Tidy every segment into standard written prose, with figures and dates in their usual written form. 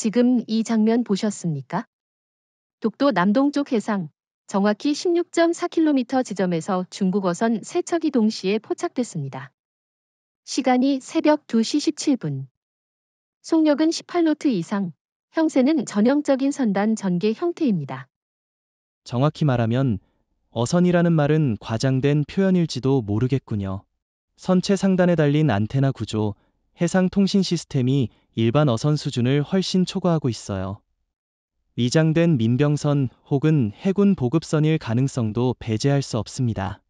지금 이 장면 보셨습니까? 독도 남동쪽 해상, 정확히 16.4km 지점에서 중국 어선 3척이 동시에 포착됐습니다. 시간이 새벽 2시 17분. 속력은 18노트 이상, 형태는 전형적인 선단 전개 형태입니다. 정확히 말하면 어선이라는 말은 과장된 표현일지도 모르겠군요. 선체 상단에 달린 안테나 구조, 해상 통신 시스템이 일반 어선 수준을 훨씬 초과하고 있어요. 위장된 민병선 혹은 해군 보급선일 가능성도 배제할 수 없습니다.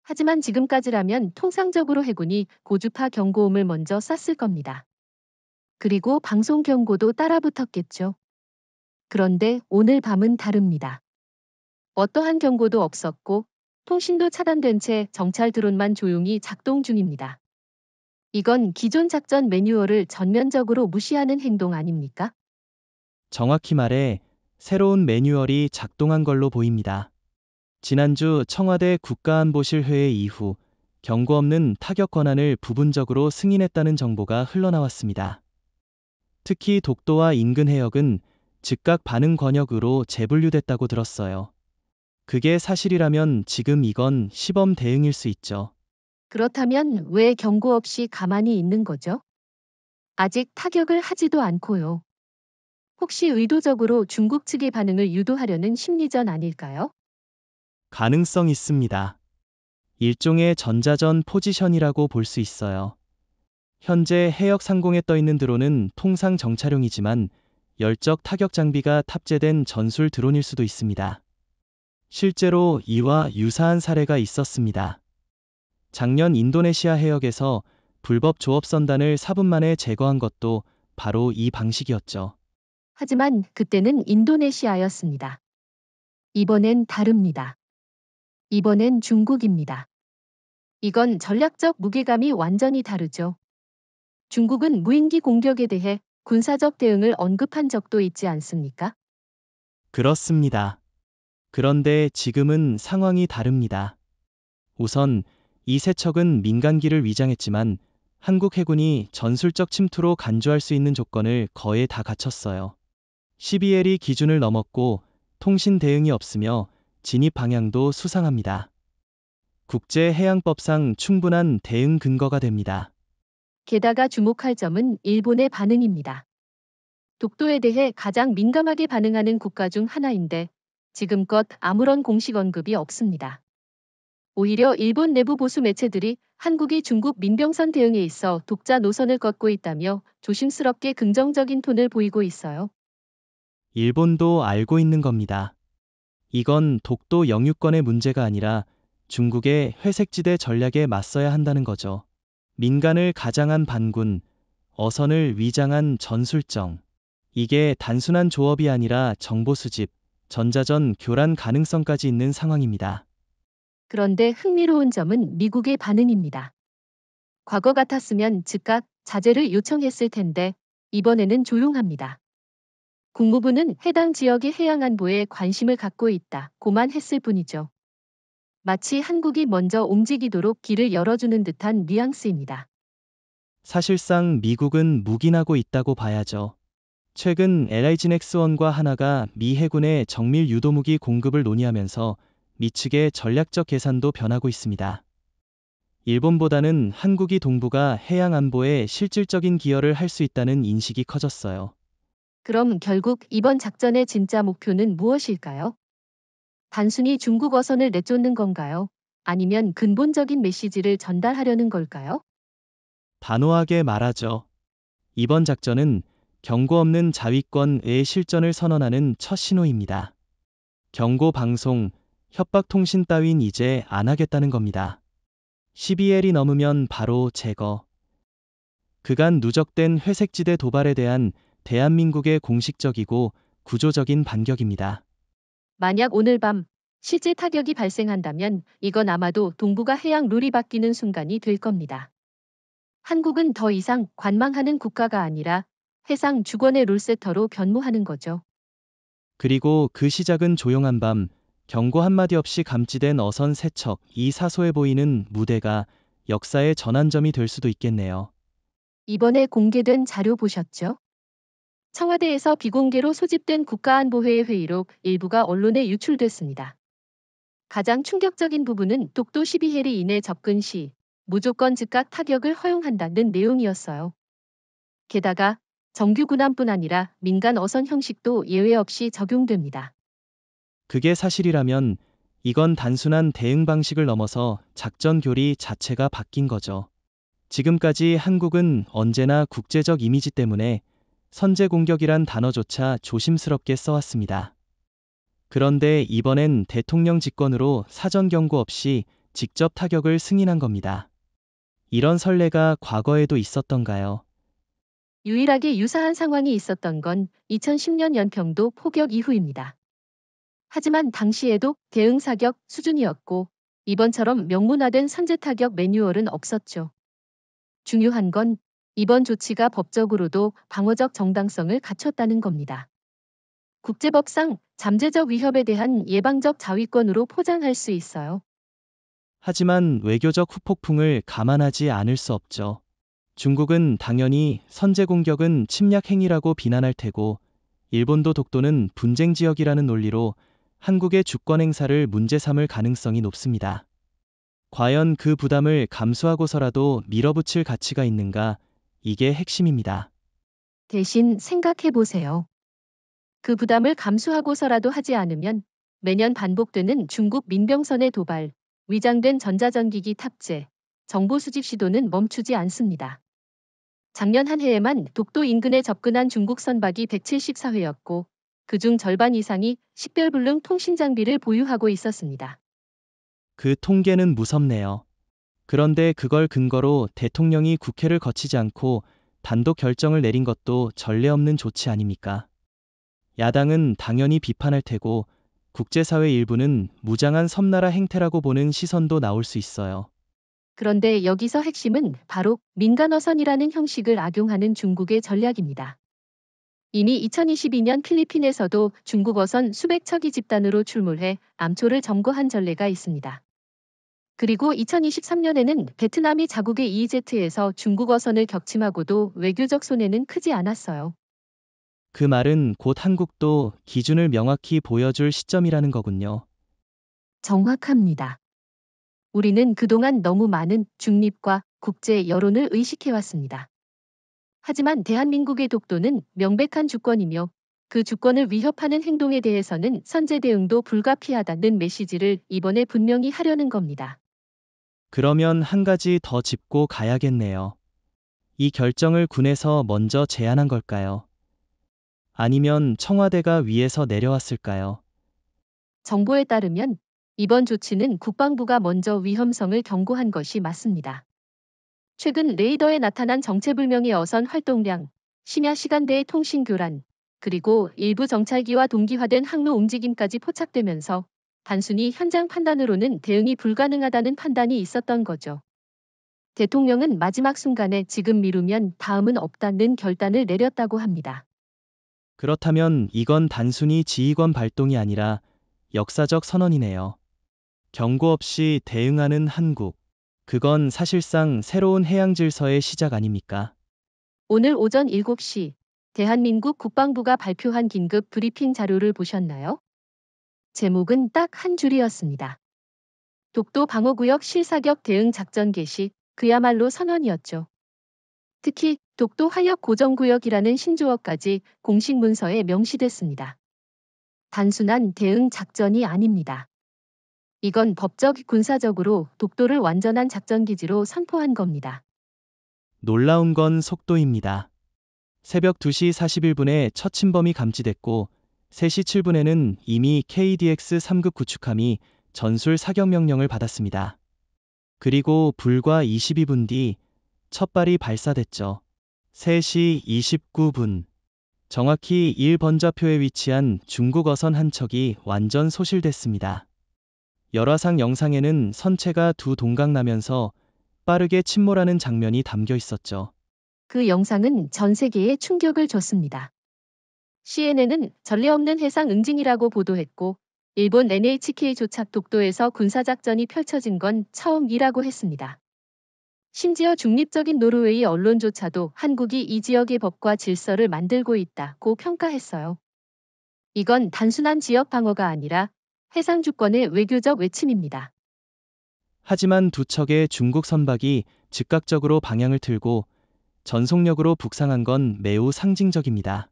하지만 지금까지라면 통상적으로 해군이 고주파 경고음을 먼저 쐈을 겁니다. 그리고 방송 경고도 따라붙었겠죠. 그런데 오늘 밤은 다릅니다. 어떠한 경고도 없었고 통신도 차단된 채 정찰 드론만 조용히 작동 중입니다. 이건 기존 작전 매뉴얼을 전면적으로 무시하는 행동 아닙니까? 정확히 말해 새로운 매뉴얼이 작동한 걸로 보입니다. 지난주 청와대 국가안보실 회의 이후 경고 없는 타격 권한을 부분적으로 승인했다는 정보가 흘러나왔습니다. 특히 독도와 인근 해역은 즉각 반응 권역으로 재분류됐다고 들었어요. 그게 사실이라면 지금 이건 시범 대응일 수 있죠. 그렇다면 왜 경고 없이 가만히 있는 거죠? 아직 타격을 하지도 않고요. 혹시 의도적으로 중국 측의 반응을 유도하려는 심리전 아닐까요? 가능성 있습니다. 일종의 전자전 포지션이라고 볼 수 있어요. 현재 해역 상공에 떠 있는 드론은 통상 정찰용이지만 열적 타격 장비가 탑재된 전술 드론일 수도 있습니다. 실제로 이와 유사한 사례가 있었습니다. 작년 인도네시아 해역에서 불법 조업 선단을 4분 만에 제거한 것도 바로 이 방식이었죠. 하지만 그때는 인도네시아였습니다. 이번엔 다릅니다. 이번엔 중국입니다. 이건 전략적 무게감이 완전히 다르죠. 중국은 무인기 공격에 대해 군사적 대응을 언급한 적도 있지 않습니까? 그렇습니다. 그런데 지금은 상황이 다릅니다. 우선 이 세척은 민간기를 위장했지만 한국 해군이 전술적 침투로 간주할 수 있는 조건을 거의 다 갖췄어요. 12L이 기준을 넘었고 통신 대응이 없으며 진입 방향도 수상합니다. 국제해양법상 충분한 대응 근거가 됩니다. 게다가 주목할 점은 일본의 반응입니다. 독도에 대해 가장 민감하게 반응하는 국가 중 하나인데 지금껏 아무런 공식 언급이 없습니다. 오히려 일본 내부 보수 매체들이 한국이 중국 민병선 대응에 있어 독자 노선을 걷고 있다며 조심스럽게 긍정적인 톤을 보이고 있어요. 일본도 알고 있는 겁니다. 이건 독도 영유권의 문제가 아니라 중국의 회색지대 전략에 맞서야 한다는 거죠. 민간을 가장한 반군, 어선을 위장한 전술정. 이게 단순한 조업이 아니라 정보 수집, 전자전 교란 가능성까지 있는 상황입니다. 그런데 흥미로운 점은 미국의 반응입니다. 과거 같았으면 즉각 자제를 요청했을 텐데 이번에는 조용합니다. 국무부는 해당 지역의 해양 안보에 관심을 갖고 있다고만 했을 뿐이죠. 마치 한국이 먼저 움직이도록 길을 열어주는 듯한 뉘앙스입니다. 사실상 미국은 묵인하고 있다고 봐야죠. 최근 LIG넥스원과 하나가 미 해군의 정밀 유도무기 공급을 논의하면서 미 측의 전략적 계산도 변하고 있습니다. 일본보다는 한국이 동북아 해양 안보에 실질적인 기여를 할 수 있다는 인식이 커졌어요. 그럼 결국 이번 작전의 진짜 목표는 무엇일까요? 단순히 중국 어선을 내쫓는 건가요? 아니면 근본적인 메시지를 전달하려는 걸까요? 단호하게 말하죠. 이번 작전은 경고 없는 자위권의 실전을 선언하는 첫 신호입니다. 경고 방송, 협박 통신 따윈 이제 안 하겠다는 겁니다. 12L이 넘으면 바로 제거. 그간 누적된 회색지대 도발에 대한 대한민국의 공식적이고 구조적인 반격입니다. 만약 오늘 밤 실제 타격이 발생한다면 이건 아마도 동북아 해양 룰이 바뀌는 순간이 될 겁니다. 한국은 더 이상 관망하는 국가가 아니라 해상 주권의 룰세터로 변모하는 거죠. 그리고 그 시작은 조용한 밤, 경고 한마디 없이 감지된 어선 세척, 이 사소해 보이는 무대가 역사의 전환점이 될 수도 있겠네요. 이번에 공개된 자료 보셨죠? 청와대에서 비공개로 소집된 국가안보회의 회의록 일부가 언론에 유출됐습니다. 가장 충격적인 부분은 독도 12해리 이내 접근 시 무조건 즉각 타격을 허용한다는 내용이었어요. 게다가 정규 군함뿐 아니라 민간 어선 형식도 예외 없이 적용됩니다. 그게 사실이라면 이건 단순한 대응 방식을 넘어서 작전 교리 자체가 바뀐 거죠. 지금까지 한국은 언제나 국제적 이미지 때문에 선제 공격이란 단어조차 조심스럽게 써왔습니다. 그런데 이번엔 대통령 직권으로 사전 경고 없이 직접 타격을 승인한 겁니다. 이런 선례가 과거에도 있었던가요? 유일하게 유사한 상황이 있었던 건 2010년 연평도 포격 이후입니다. 하지만 당시에도 대응 사격 수준이었고 이번처럼 명문화된 선제 타격 매뉴얼은 없었죠. 중요한 건 이번 조치가 법적으로도 방어적 정당성을 갖췄다는 겁니다. 국제법상 잠재적 위협에 대한 예방적 자위권으로 포장할 수 있어요. 하지만 외교적 후폭풍을 감안하지 않을 수 없죠. 중국은 당연히 선제 공격은 침략 행위라고 비난할 테고, 일본도 독도는 분쟁 지역이라는 논리로 한국의 주권 행사를 문제 삼을 가능성이 높습니다. 과연 그 부담을 감수하고서라도 밀어붙일 가치가 있는가? 이게 핵심입니다. 대신 생각해 보세요. 그 부담을 감수하고서라도 하지 않으면 매년 반복되는 중국 민병선의 도발, 위장된 전자전기기 탑재, 정보 수집 시도는 멈추지 않습니다. 작년 한 해에만 독도 인근에 접근한 중국 선박이 174회였고 그중 절반 이상이 식별불능 통신 장비를 보유하고 있었습니다. 그 통계는 무섭네요. 그런데 그걸 근거로 대통령이 국회를 거치지 않고 단독 결정을 내린 것도 전례 없는 조치 아닙니까? 야당은 당연히 비판할 테고, 국제사회 일부는 무장한 섬나라 행태라고 보는 시선도 나올 수 있어요. 그런데 여기서 핵심은 바로 민간어선이라는 형식을 악용하는 중국의 전략입니다. 이미 2022년 필리핀에서도 중국 어선 수백 척이 집단으로 출몰해 암초를 점거한 전례가 있습니다. 그리고 2023년에는 베트남이 자국의 EEZ에서 중국 어선을 격침하고도 외교적 손해는 크지 않았어요. 그 말은 곧 한국도 기준을 명확히 보여줄 시점이라는 거군요. 정확합니다. 우리는 그동안 너무 많은 중립과 국제 여론을 의식해왔습니다. 하지만 대한민국의 독도는 명백한 주권이며 그 주권을 위협하는 행동에 대해서는 선제 대응도 불가피하다는 메시지를 이번에 분명히 하려는 겁니다. 그러면 한 가지 더 짚고 가야겠네요. 이 결정을 군에서 먼저 제안한 걸까요? 아니면 청와대가 위에서 내려왔을까요? 정보에 따르면 이번 조치는 국방부가 먼저 위험성을 경고한 것이 맞습니다. 최근 레이더에 나타난 정체불명의 어선 활동량, 심야 시간대의 통신 교란, 그리고 일부 정찰기와 동기화된 항로 움직임까지 포착되면서 단순히 현장 판단으로는 대응이 불가능하다는 판단이 있었던 거죠. 대통령은 마지막 순간에 지금 미루면 다음은 없다는 결단을 내렸다고 합니다. 그렇다면 이건 단순히 지휘권 발동이 아니라 역사적 선언이네요. 경고 없이 대응하는 한국. 그건 사실상 새로운 해양 질서의 시작 아닙니까? 오늘 오전 7시 대한민국 국방부가 발표한 긴급 브리핑 자료를 보셨나요? 제목은 딱 한 줄이었습니다. 독도 방어구역 실사격 대응 작전 개시, 그야말로 선언이었죠. 특히 독도 활력 고정구역이라는 신조어까지 공식 문서에 명시됐습니다. 단순한 대응 작전이 아닙니다. 이건 법적 군사적으로 독도를 완전한 작전기지로 선포한 겁니다. 놀라운 건 속도입니다. 새벽 2시 41분에 첫 침범이 감지됐고 3시 7분에는 이미 KDX 3급 구축함이 전술 사격 명령을 받았습니다. 그리고 불과 22분 뒤 첫 발이 발사됐죠. 3시 29분. 정확히 1번좌표에 위치한 중국 어선 한 척이 완전 소실됐습니다. 열화상 영상에는 선체가 두 동강 나면서 빠르게 침몰하는 장면이 담겨 있었죠. 그 영상은 전 세계에 충격을 줬습니다. CNN은 전례 없는 해상 응징이라고 보도했고 일본 NHK 조차 독도에서 군사작전이 펼쳐진 건 처음이라고 했습니다. 심지어 중립적인 노르웨이 언론조차도 한국이 이 지역의 법과 질서를 만들고 있다고 평가했어요. 이건 단순한 지역 방어가 아니라 해상 주권의 외교적 외침입니다. 하지만 두 척의 중국 선박이 즉각적으로 방향을 틀고 전속력으로 북상한 건 매우 상징적입니다.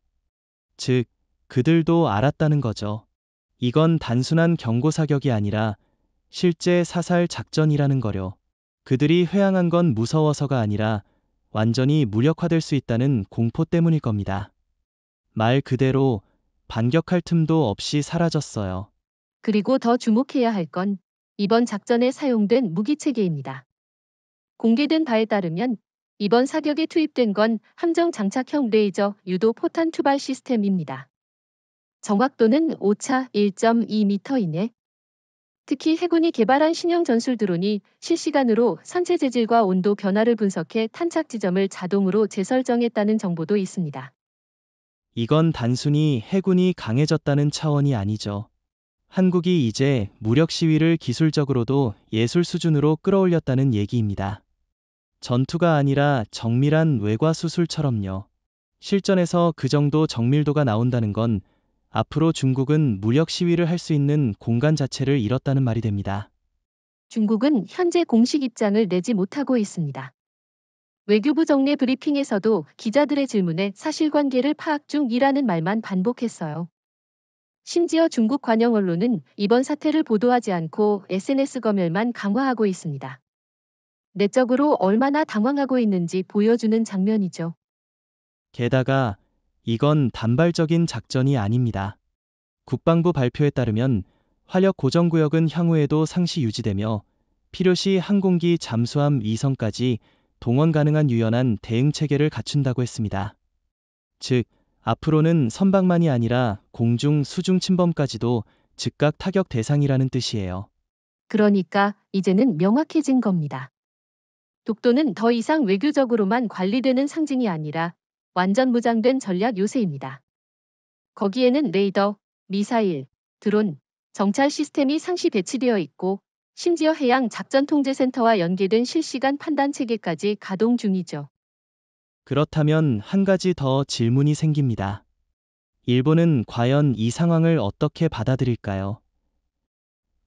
즉, 그들도 알았다는 거죠. 이건 단순한 경고 사격이 아니라 실제 사살 작전이라는 거려. 그들이 회항한 건 무서워서가 아니라 완전히 무력화될 수 있다는 공포 때문일 겁니다. 말 그대로 반격할 틈도 없이 사라졌어요. 그리고 더 주목해야 할 건 이번 작전에 사용된 무기 체계입니다. 공개된 바에 따르면 이번 사격에 투입된 건 함정 장착형 레이저 유도 포탄 투발 시스템입니다. 정확도는 오차 1.2m 이내. 특히 해군이 개발한 신형 전술 드론이 실시간으로 선체 재질과 온도 변화를 분석해 탄착 지점을 자동으로 재설정했다는 정보도 있습니다. 이건 단순히 해군이 강해졌다는 차원이 아니죠. 한국이 이제 무력 시위를 기술적으로도 예술 수준으로 끌어올렸다는 얘기입니다. 전투가 아니라 정밀한 외과 수술처럼요. 실전에서 그 정도 정밀도가 나온다는 건 앞으로 중국은 무력 시위를 할 수 있는 공간 자체를 잃었다는 말이 됩니다. 중국은 현재 공식 입장을 내지 못하고 있습니다. 외교부 정례 브리핑에서도 기자들의 질문에 사실관계를 파악 중이라는 말만 반복했어요. 심지어 중국 관영 언론은 이번 사태를 보도하지 않고 SNS 검열만 강화하고 있습니다. 내적으로 얼마나 당황하고 있는지 보여주는 장면이죠. 게다가 이건 단발적인 작전이 아닙니다. 국방부 발표에 따르면 화력 고정구역은 향후에도 상시 유지되며 필요시 항공기 잠수함 위성까지 동원 가능한 유연한 대응 체계를 갖춘다고 했습니다. 즉, 앞으로는 선박만이 아니라 공중 수중 침범까지도 즉각 타격 대상이라는 뜻이에요. 그러니까 이제는 명확해진 겁니다. 독도는 더 이상 외교적으로만 관리되는 상징이 아니라 완전 무장된 전략 요새입니다. 거기에는 레이더, 미사일, 드론, 정찰 시스템이 상시 배치되어 있고 심지어 해양 작전통제센터와 연계된 실시간 판단 체계까지 가동 중이죠. 그렇다면 한 가지 더 질문이 생깁니다. 일본은 과연 이 상황을 어떻게 받아들일까요?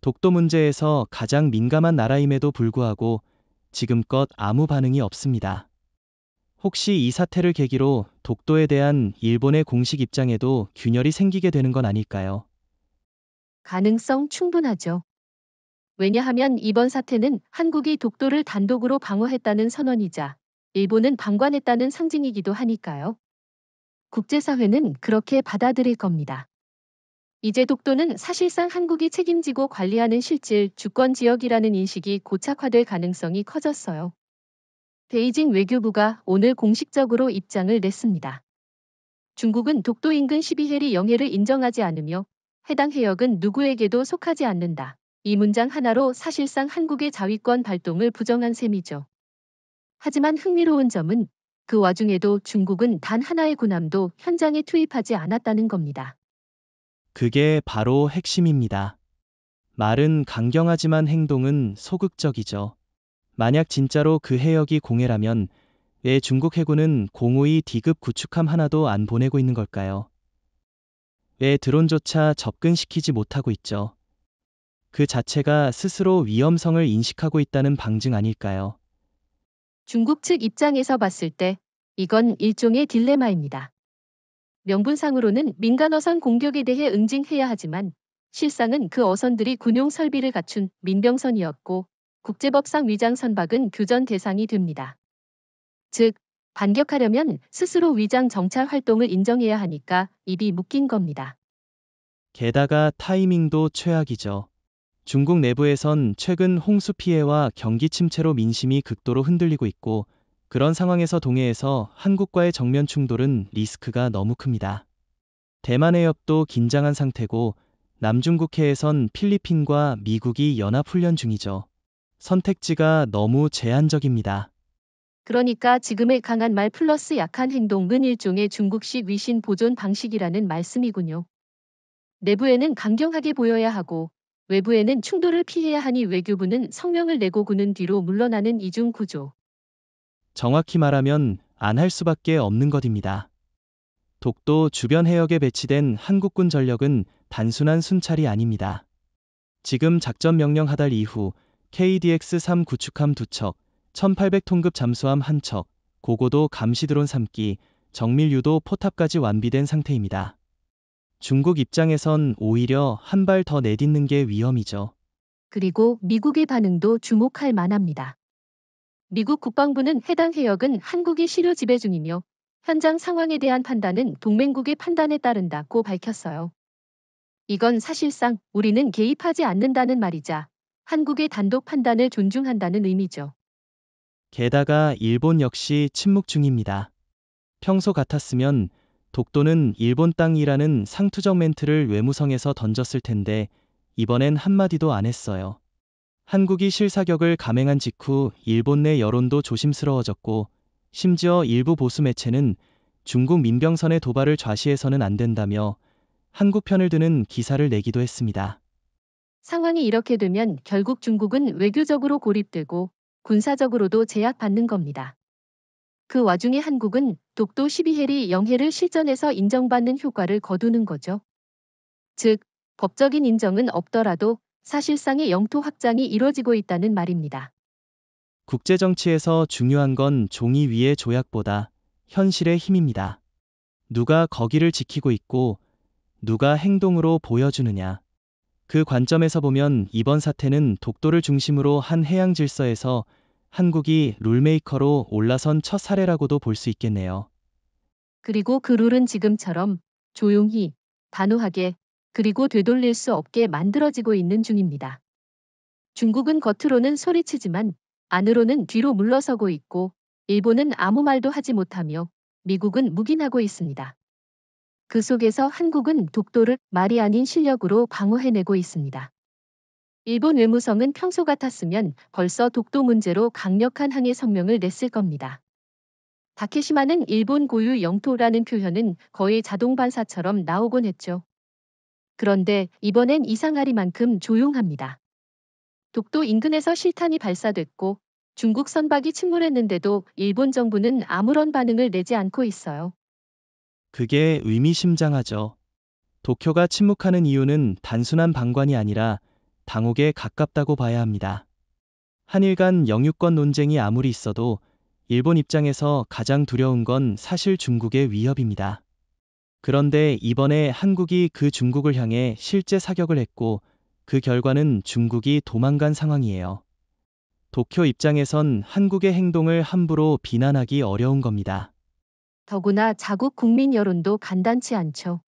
독도 문제에서 가장 민감한 나라임에도 불구하고 지금껏 아무 반응이 없습니다. 혹시 이 사태를 계기로 독도에 대한 일본의 공식 입장에도 균열이 생기게 되는 건 아닐까요? 가능성 충분하죠. 왜냐하면 이번 사태는 한국이 독도를 단독으로 방어했다는 선언이자 일본은 방관했다는 상징이기도 하니까요. 국제사회는 그렇게 받아들일 겁니다. 이제 독도는 사실상 한국이 책임지고 관리하는 실질 주권 지역이라는 인식이 고착화될 가능성이 커졌어요. 베이징 외교부가 오늘 공식적으로 입장을 냈습니다. 중국은 독도 인근 12해리 영해를 인정하지 않으며 해당 해역은 누구에게도 속하지 않는다. 이 문장 하나로 사실상 한국의 자위권 발동을 부정한 셈이죠. 하지만 흥미로운 점은 그 와중에도 중국은 단 하나의 군함도 현장에 투입하지 않았다는 겁니다. 그게 바로 핵심입니다. 말은 강경하지만 행동은 소극적이죠. 만약 진짜로 그 해역이 공해라면 왜 중국 해군은 공호위 D급 구축함 하나도 안 보내고 있는 걸까요? 왜 드론조차 접근시키지 못하고 있죠? 그 자체가 스스로 위험성을 인식하고 있다는 방증 아닐까요? 중국 측 입장에서 봤을 때 이건 일종의 딜레마입니다. 명분상으로는 민간 어선 공격에 대해 응징해야 하지만 실상은 그 어선들이 군용 설비를 갖춘 민병선이었고 국제법상 위장 선박은 교전 대상이 됩니다. 즉, 반격하려면 스스로 위장 정찰 활동을 인정해야 하니까 입이 묶인 겁니다. 게다가 타이밍도 최악이죠. 중국 내부에선 최근 홍수 피해와 경기 침체로 민심이 극도로 흔들리고 있고 그런 상황에서 동해에서 한국과의 정면 충돌은 리스크가 너무 큽니다. 대만 해협도 긴장한 상태고 남중국해에선 필리핀과 미국이 연합훈련 중이죠. 선택지가 너무 제한적입니다. 그러니까 지금의 강한 말 플러스 약한 행동은 일종의 중국식 위신 보존 방식이라는 말씀이군요. 내부에는 강경하게 보여야 하고 외부에는 충돌을 피해야 하니 외교부는 성명을 내고 군은 뒤로 물러나는 이중 구조. 정확히 말하면 안 할 수밖에 없는 것입니다. 독도 주변 해역에 배치된 한국군 전력은 단순한 순찰이 아닙니다. 지금 작전 명령 하달 이후 KDX-3 구축함 2척, 1800톤급 잠수함 1척, 고고도 감시 드론 3기, 정밀 유도 포탑까지 완비된 상태입니다. 중국 입장에선 오히려 한 발 더 내딛는 게 위험이죠. 그리고 미국의 반응도 주목할 만합니다. 미국 국방부는 해당 해역은 한국이 실효 지배 중이며 현장 상황에 대한 판단은 동맹국의 판단에 따른다고 밝혔어요. 이건 사실상 우리는 개입하지 않는다는 말이자 한국의 단독 판단을 존중한다는 의미죠. 게다가 일본 역시 침묵 중입니다. 평소 같았으면 독도는 일본 땅이라는 상투적 멘트를 외무성에서 던졌을 텐데 이번엔 한마디도 안 했어요. 한국이 실사격을 감행한 직후 일본 내 여론도 조심스러워졌고 심지어 일부 보수 매체는 중국 민병선의 도발을 좌시해서는 안 된다며 한국 편을 드는 기사를 내기도 했습니다. 상황이 이렇게 되면 결국 중국은 외교적으로 고립되고 군사적으로도 제약받는 겁니다. 그 와중에 한국은 독도 12해리 영해를 실전에서 인정받는 효과를 거두는 거죠. 즉, 법적인 인정은 없더라도 사실상의 영토 확장이 이뤄지고 있다는 말입니다. 국제정치에서 중요한 건 종이 위의 조약보다 현실의 힘입니다. 누가 거기를 지키고 있고 누가 행동으로 보여주느냐. 그 관점에서 보면 이번 사태는 독도를 중심으로 한 해양 질서에서 한국이 룰메이커로 올라선 첫 사례라고도 볼 수 있겠네요. 그리고 그 룰은 지금처럼 조용히, 단호하게, 그리고 되돌릴 수 없게 만들어지고 있는 중입니다. 중국은 겉으로는 소리치지만 안으로는 뒤로 물러서고 있고 일본은 아무 말도 하지 못하며 미국은 묵인하고 있습니다. 그 속에서 한국은 독도를 말이 아닌 실력으로 방어해내고 있습니다. 일본 외무성은 평소 같았으면 벌써 독도 문제로 강력한 항의 성명을 냈을 겁니다. 다케시마는 일본 고유 영토라는 표현은 거의 자동 반사처럼 나오곤 했죠. 그런데 이번엔 이상하리만큼 조용합니다. 독도 인근에서 실탄이 발사됐고 중국 선박이 침몰했는데도 일본 정부는 아무런 반응을 내지 않고 있어요. 그게 의미심장하죠. 도쿄가 침묵하는 이유는 단순한 방관이 아니라 당혹에 가깝다고 봐야 합니다. 한일 간 영유권 논쟁이 아무리 있어도 일본 입장에서 가장 두려운 건 사실 중국의 위협입니다. 그런데 이번에 한국이 그 중국을 향해 실제 사격을 했고 그 결과는 중국이 도망간 상황이에요. 도쿄 입장에선 한국의 행동을 함부로 비난하기 어려운 겁니다. 더구나 자국 국민 여론도 간단치 않죠.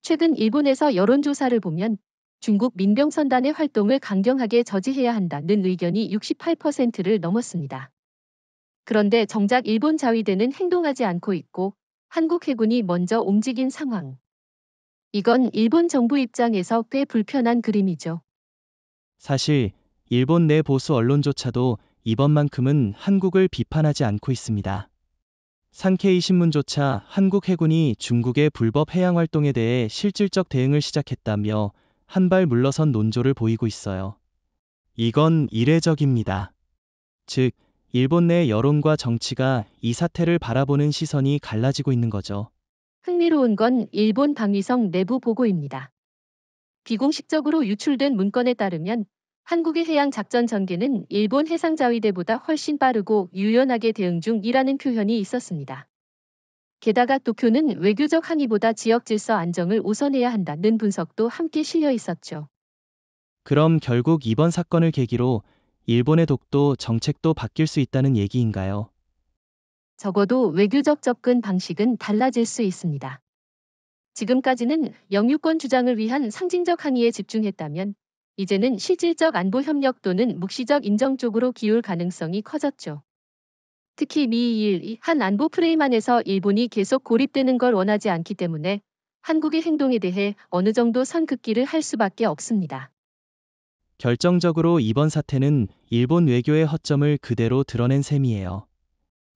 최근 일본에서 여론조사를 보면 중국 민병선단의 활동을 강경하게 저지해야 한다는 의견이 68%를 넘었습니다. 그런데 정작 일본 자위대는 행동하지 않고 있고 한국 해군이 먼저 움직인 상황. 이건 일본 정부 입장에서 꽤 불편한 그림이죠. 사실 일본 내 보수 언론조차도 이번만큼은 한국을 비판하지 않고 있습니다. 산케이 신문조차 한국 해군이 중국의 불법 해양 활동에 대해 실질적 대응을 시작했다며 한 발 물러선 논조를 보이고 있어요. 이건 이례적입니다. 즉, 일본 내 여론과 정치가 이 사태를 바라보는 시선이 갈라지고 있는 거죠. 흥미로운 건 일본 방위성 내부 보고입니다. 비공식적으로 유출된 문건에 따르면 한국의 해양 작전 전개는 일본 해상자위대보다 훨씬 빠르고 유연하게 대응 중이라는 표현이 있었습니다. 게다가 도쿄는 외교적 항의보다 지역 질서 안정을 우선해야 한다는 분석도 함께 실려 있었죠. 그럼 결국 이번 사건을 계기로 일본의 독도 정책도 바뀔 수 있다는 얘기인가요? 적어도 외교적 접근 방식은 달라질 수 있습니다. 지금까지는 영유권 주장을 위한 상징적 항의에 집중했다면 이제는 실질적 안보 협력 또는 묵시적 인정 쪽으로 기울 가능성이 커졌죠. 특히 미일 한 안보 프레임 안에서 일본이 계속 고립되는 걸 원하지 않기 때문에 한국의 행동에 대해 어느 정도 선긋기를 할 수밖에 없습니다. 결정적으로 이번 사태는 일본 외교의 허점을 그대로 드러낸 셈이에요.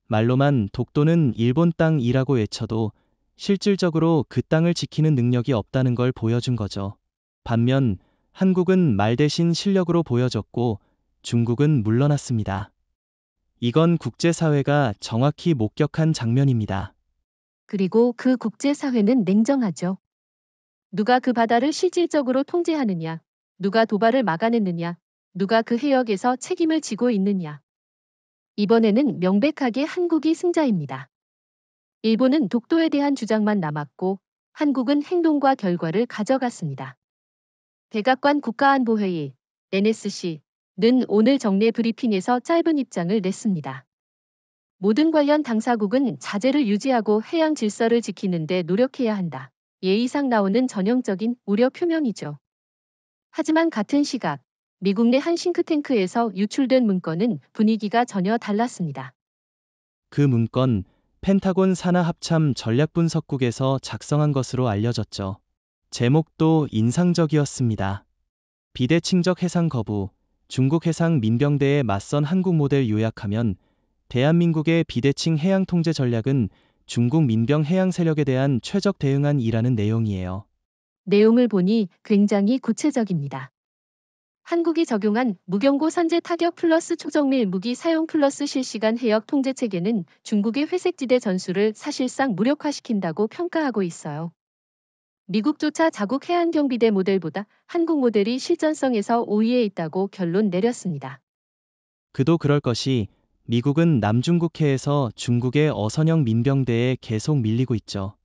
말로만 독도는 일본 땅이라고 외쳐도 실질적으로 그 땅을 지키는 능력이 없다는 걸 보여준 거죠. 반면 한국은 말 대신 실력으로 보여줬고 중국은 물러났습니다. 이건 국제사회가 정확히 목격한 장면입니다. 그리고 그 국제사회는 냉정하죠. 누가 그 바다를 실질적으로 통제하느냐, 누가 도발을 막아냈느냐, 누가 그 해역에서 책임을 지고 있느냐. 이번에는 명백하게 한국이 승자입니다. 일본은 독도에 대한 주장만 남았고 한국은 행동과 결과를 가져갔습니다. 백악관 국가안보회의 NSC는 오늘 정례 브리핑에서 짧은 입장을 냈습니다. 모든 관련 당사국은 자제를 유지하고 해양 질서를 지키는 데 노력해야 한다. 예의상 나오는 전형적인 우려 표명이죠. 하지만 같은 시각 미국 내 한 싱크탱크에서 유출된 문건은 분위기가 전혀 달랐습니다. 그 문건, 펜타곤 산하 합참 전략분석국에서 작성한 것으로 알려졌죠. 제목도 인상적이었습니다. 비대칭적 해상 거부, 중국 해상 민병대에 맞선 한국 모델 요약하면 대한민국의 비대칭 해양 통제 전략은 중국 민병 해양 세력에 대한 최적 대응안이라는 내용이에요. 내용을 보니 굉장히 구체적입니다. 한국이 적용한 무경고 선제 타격 플러스 초정밀 무기 사용 플러스 실시간 해역 통제 체계는 중국의 회색지대 전술을 사실상 무력화시킨다고 평가하고 있어요. 미국조차 자국 해안경비대 모델보다 한국 모델이 실전성에서 5위에 있다고 결론 내렸습니다. 그도 그럴 것이 미국은 남중국해에서 중국의 어선형 민병대에 계속 밀리고 있죠.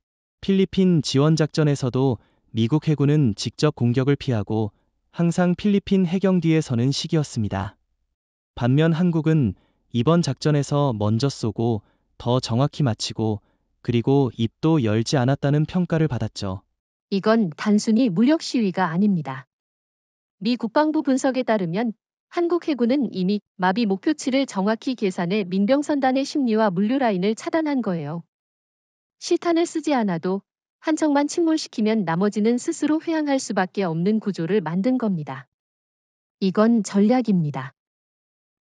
필리핀 지원작전에서도 미국 해군은 직접 공격을 피하고 항상 필리핀 해경 뒤에 서는 식이었습니다. 반면 한국은 이번 작전에서 먼저 쏘고 더 정확히 맞히고 그리고 입도 열지 않았다는 평가를 받았죠. 이건 단순히 무력 시위가 아닙니다. 미 국방부 분석에 따르면 한국 해군은 이미 마비 목표치를 정확히 계산해 민병선단의 심리와 물류 라인을 차단한 거예요. 실탄을 쓰지 않아도 한 척만 침몰시키면 나머지는 스스로 회항할 수밖에 없는 구조를 만든 겁니다. 이건 전략입니다.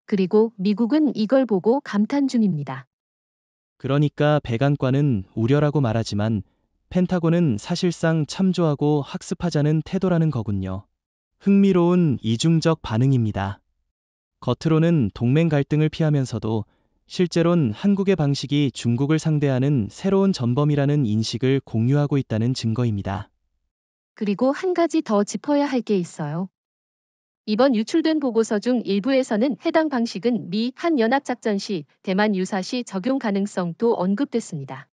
그리고 미국은 이걸 보고 감탄 중입니다. 그러니까 백안과는 우려라고 말하지만 펜타곤은 사실상 참조하고 학습하자는 태도라는 거군요. 흥미로운 이중적 반응입니다. 겉으로는 동맹 갈등을 피하면서도 실제론 한국의 방식이 중국을 상대하는 새로운 전범이라는 인식을 공유하고 있다는 증거입니다. 그리고 한 가지 더 짚어야 할 게 있어요. 이번 유출된 보고서 중 일부에서는 해당 방식은 미 한연합작전 시 대만 유사시 적용 가능성도 언급됐습니다.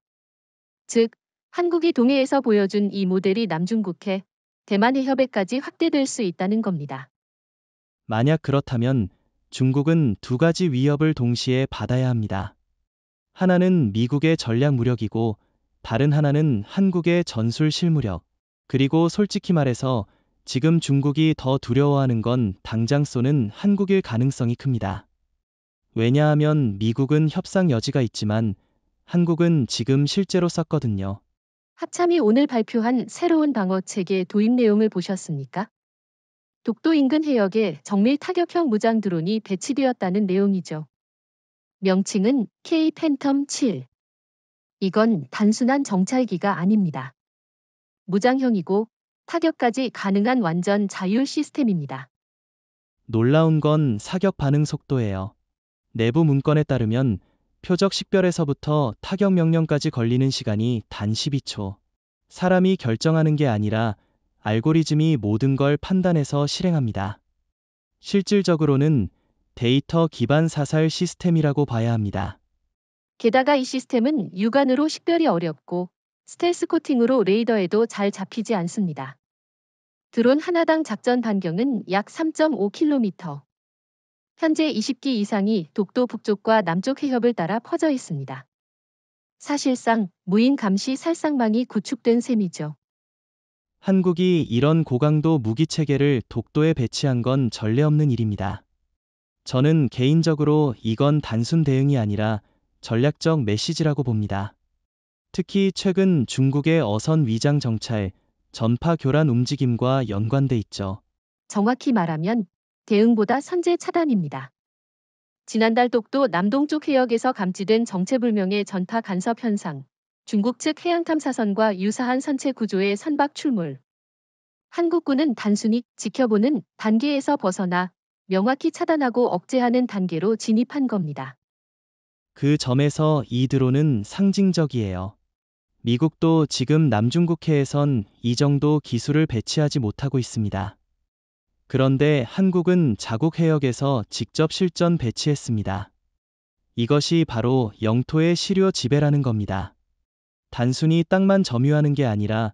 즉, 한국이 동해에서 보여준 이 모델이 남중국해, 대만 해협에까지 확대될 수 있다는 겁니다. 만약 그렇다면 중국은 두 가지 위협을 동시에 받아야 합니다. 하나는 미국의 전략 무력이고 다른 하나는 한국의 전술 실무력. 그리고 솔직히 말해서 지금 중국이 더 두려워하는 건 당장 쏘는 한국일 가능성이 큽니다. 왜냐하면 미국은 협상 여지가 있지만 한국은 지금 실제로 썼거든요. 합참이 오늘 발표한 새로운 방어 체계 도입 내용을 보셨습니까? 독도 인근 해역에 정밀 타격형 무장 드론이 배치되었다는 내용이죠. 명칭은 K-팬텀 7. 이건 단순한 정찰기가 아닙니다. 무장형이고 타격까지 가능한 완전 자율 시스템입니다. 놀라운 건 사격 반응 속도예요. 내부 문건에 따르면 표적 식별에서부터 타격 명령까지 걸리는 시간이 단 12초. 사람이 결정하는 게 아니라 알고리즘이 모든 걸 판단해서 실행합니다. 실질적으로는 데이터 기반 사살 시스템이라고 봐야 합니다. 게다가 이 시스템은 육안으로 식별이 어렵고 스텔스 코팅으로 레이더에도 잘 잡히지 않습니다. 드론 하나당 작전 반경은 약 3.5km. 현재 20기 이상이 독도 북쪽과 남쪽 해협을 따라 퍼져 있습니다. 사실상 무인 감시 살상망이 구축된 셈이죠. 한국이 이런 고강도 무기 체계를 독도에 배치한 건 전례 없는 일입니다. 저는 개인적으로 이건 단순 대응이 아니라 전략적 메시지라고 봅니다. 특히 최근 중국의 어선 위장 정찰, 전파 교란 움직임과 연관돼 있죠. 정확히 말하면 대응보다 선제 차단입니다. 지난달 독도 남동쪽 해역에서 감지된 정체불명의 전파 간섭 현상, 중국 측 해양탐사선과 유사한 선체 구조의 선박 출몰. 한국군은 단순히 지켜보는 단계에서 벗어나 명확히 차단하고 억제하는 단계로 진입한 겁니다. 그 점에서 이 드론은 상징적이에요. 미국도 지금 남중국해에선 이 정도 기술을 배치하지 못하고 있습니다. 그런데 한국은 자국 해역에서 직접 실전 배치했습니다. 이것이 바로 영토의 시료 지배라는 겁니다. 단순히 땅만 점유하는 게 아니라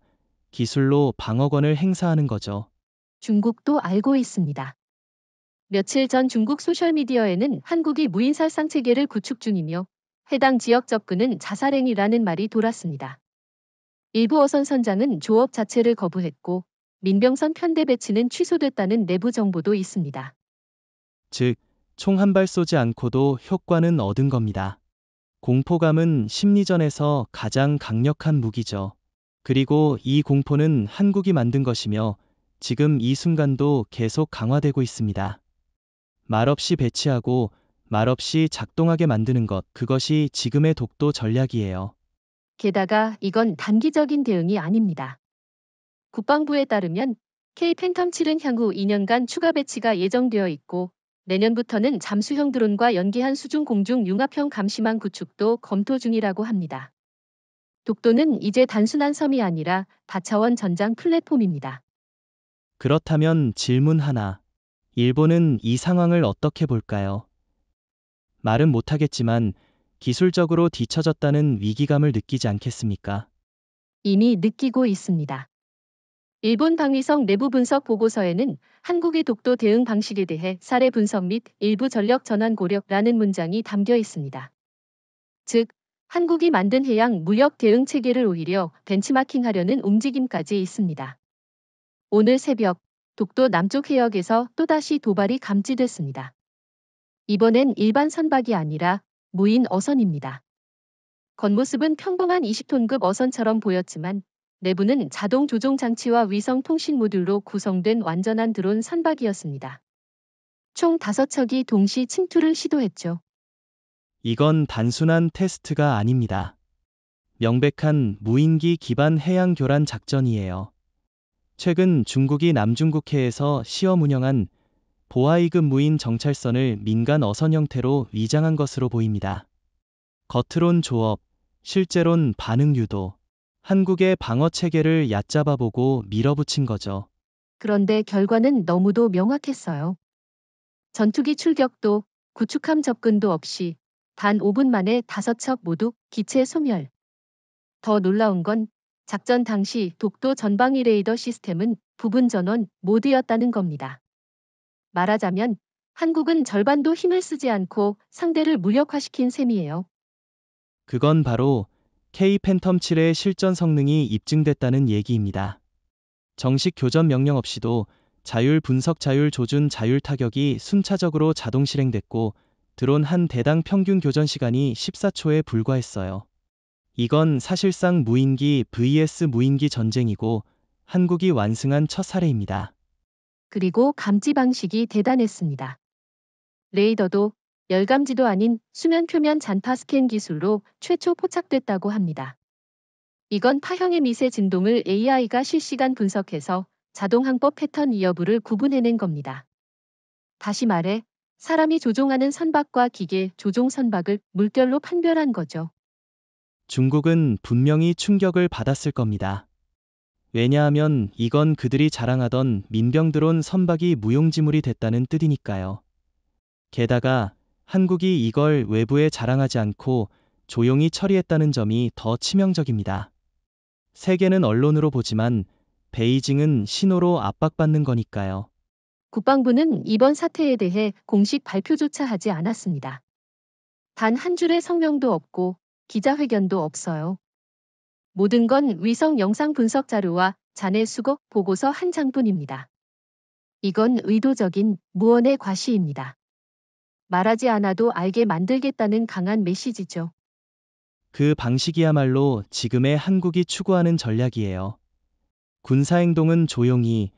기술로 방어권을 행사하는 거죠. 중국도 알고 있습니다. 며칠 전 중국 소셜미디어에는 한국이 무인살상 체계를 구축 중이며 해당 지역 접근은 자살행위라는 말이 돌았습니다. 일부 어선 선장은 조업 자체를 거부했고 민병선 편대 배치는 취소됐다는 내부 정보도 있습니다. 즉, 총 한 발 쏘지 않고도 효과는 얻은 겁니다. 공포감은 심리전에서 가장 강력한 무기죠. 그리고 이 공포는 한국이 만든 것이며 지금 이 순간도 계속 강화되고 있습니다. 말없이 배치하고 말없이 작동하게 만드는 것, 그것이 지금의 독도 전략이에요. 게다가 이건 단기적인 대응이 아닙니다. 국방부에 따르면 K-팬텀7은 향후 2년간 추가 배치가 예정되어 있고 내년부터는 잠수형 드론과 연계한 수중 공중 융합형 감시망 구축도 검토 중이라고 합니다. 독도는 이제 단순한 섬이 아니라 다차원 전장 플랫폼입니다. 그렇다면 질문 하나. 일본은 이 상황을 어떻게 볼까요? 말은 못하겠지만 기술적으로 뒤처졌다는 위기감을 느끼지 않겠습니까? 이미 느끼고 있습니다. 일본 방위성 내부 분석 보고서에는 한국의 독도 대응 방식에 대해 사례 분석 및 일부 전력 전환 고려라는 문장이 담겨 있습니다. 즉, 한국이 만든 해양 무역 대응 체계를 오히려 벤치마킹하려는 움직임까지 있습니다. 오늘 새벽 독도 남쪽 해역에서 또다시 도발이 감지됐습니다. 이번엔 일반 선박이 아니라 무인 어선입니다. 겉모습은 평범한 20톤급 어선처럼 보였지만 내부는 자동 조종 장치와 위성 통신 모듈로 구성된 완전한 드론 선박이었습니다. 총 5척이 동시 침투를 시도했죠. 이건 단순한 테스트가 아닙니다. 명백한 무인기 기반 해양 교란 작전이에요. 최근 중국이 남중국해에서 시험 운영한 보아이급 무인 정찰선을 민간 어선 형태로 위장한 것으로 보입니다. 겉으론 조업, 실제론 반응 유도. 한국의 방어 체계를 얕잡아보고 밀어붙인 거죠. 그런데 결과는 너무도 명확했어요. 전투기 출격도 구축함 접근도 없이 단 5분 만에 5척 모두 기체 소멸. 더 놀라운 건 작전 당시 독도 전방위 레이더 시스템은 부분 전원 모드였다는 겁니다. 말하자면 한국은 절반도 힘을 쓰지 않고 상대를 무력화시킨 셈이에요. 그건 바로 K-팬텀7의 실전 성능이 입증됐다는 얘기입니다. 정식 교전 명령 없이도 자율 분석 자율 조준 자율 타격이 순차적으로 자동 실행됐고 드론 한 대당 평균 교전 시간이 14초에 불과했어요. 이건 사실상 무인기 vs 무인기 전쟁이고 한국이 완승한 첫 사례입니다. 그리고 감지 방식이 대단했습니다. 레이더도 열감지도 아닌 수면 표면 잔파 스캔 기술로 최초 포착됐다고 합니다. 이건 파형의 미세 진동을 AI가 실시간 분석해서 자동 항법 패턴 여부를 구분해낸 겁니다. 다시 말해 사람이 조종하는 선박과 기계 조종 선박을 물결로 판별한 거죠. 중국은 분명히 충격을 받았을 겁니다. 왜냐하면 이건 그들이 자랑하던 민병 드론 선박이 무용지물이 됐다는 뜻이니까요. 게다가 한국이 이걸 외부에 자랑하지 않고 조용히 처리했다는 점이 더 치명적입니다. 세계는 언론으로 보지만 베이징은 신호로 압박받는 거니까요. 국방부는 이번 사태에 대해 공식 발표조차 하지 않았습니다. 단 한 줄의 성명도 없고 기자회견도 없어요. 모든 건 위성 영상 분석 자료와 잔해 수거 보고서 한 장뿐입니다. 이건 의도적인 무언의 과시입니다. 말하지 않아도 알게 만들겠다는 강한 메시지죠. 그 방식이야말로 지금의 한국이 추구하는 전략이에요. 군사행동은 조용히,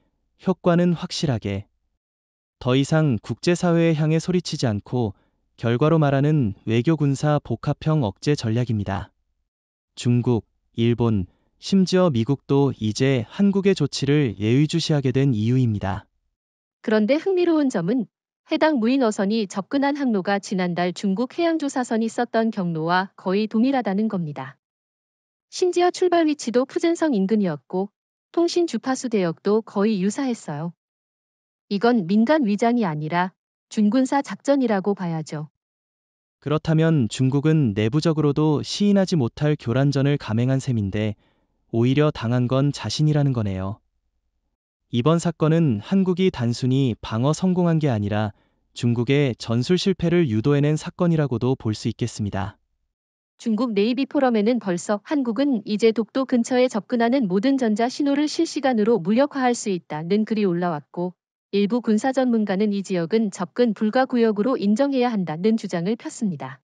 효과는 확실하게. 더 이상 국제사회에 향해 소리치지 않고 결과로 말하는 외교군사 복합형 억제 전략입니다. 중국, 일본, 심지어 미국도 이제 한국의 조치를 예의주시하게 된 이유입니다. 그런데 흥미로운 점은 해당 무인 어선이 접근한 항로가 지난달 중국 해양조사선이 썼던 경로와 거의 동일하다는 겁니다. 심지어 출발 위치도 푸젠성 인근이었고 통신 주파수 대역도 거의 유사했어요. 이건 민간 위장이 아니라 준군사 작전이라고 봐야죠. 그렇다면 중국은 내부적으로도 시인하지 못할 교란전을 감행한 셈인데 오히려 당한 건 자신이라는 거네요. 이번 사건은 한국이 단순히 방어 성공한 게 아니라 중국의 전술 실패를 유도해낸 사건이라고도 볼 수 있겠습니다. 중국 네이비 포럼에는 벌써 한국은 이제 독도 근처에 접근하는 모든 전자 신호를 실시간으로 무력화할 수 있다는 글이 올라왔고 일부 군사 전문가는 이 지역은 접근 불가 구역으로 인정해야 한다는 주장을 폈습니다.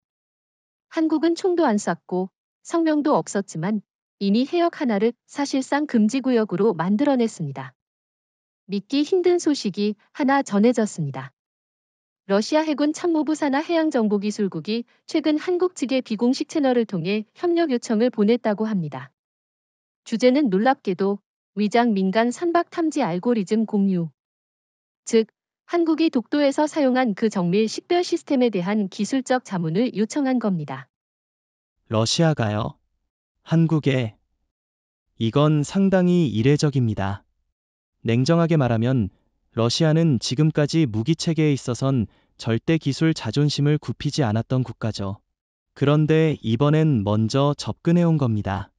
한국은 총도 안 쐈고 성명도 없었지만 이미 해역 하나를 사실상 금지 구역으로 만들어냈습니다. 믿기 힘든 소식이 하나 전해졌습니다. 러시아 해군 참모부 산하 해양정보기술국이 최근 한국 측의 비공식 채널을 통해 협력 요청을 보냈다고 합니다. 주제는 놀랍게도 위장 민간 선박 탐지 알고리즘 공유. 즉, 한국이 독도에서 사용한 그 정밀 식별 시스템에 대한 기술적 자문을 요청한 겁니다. 러시아가요? 한국에? 이건 상당히 이례적입니다. 냉정하게 말하면 러시아는 지금까지 무기 체계에 있어선 절대 기술 자존심을 굽히지 않았던 국가죠. 그런데 이번엔 먼저 접근해온 겁니다.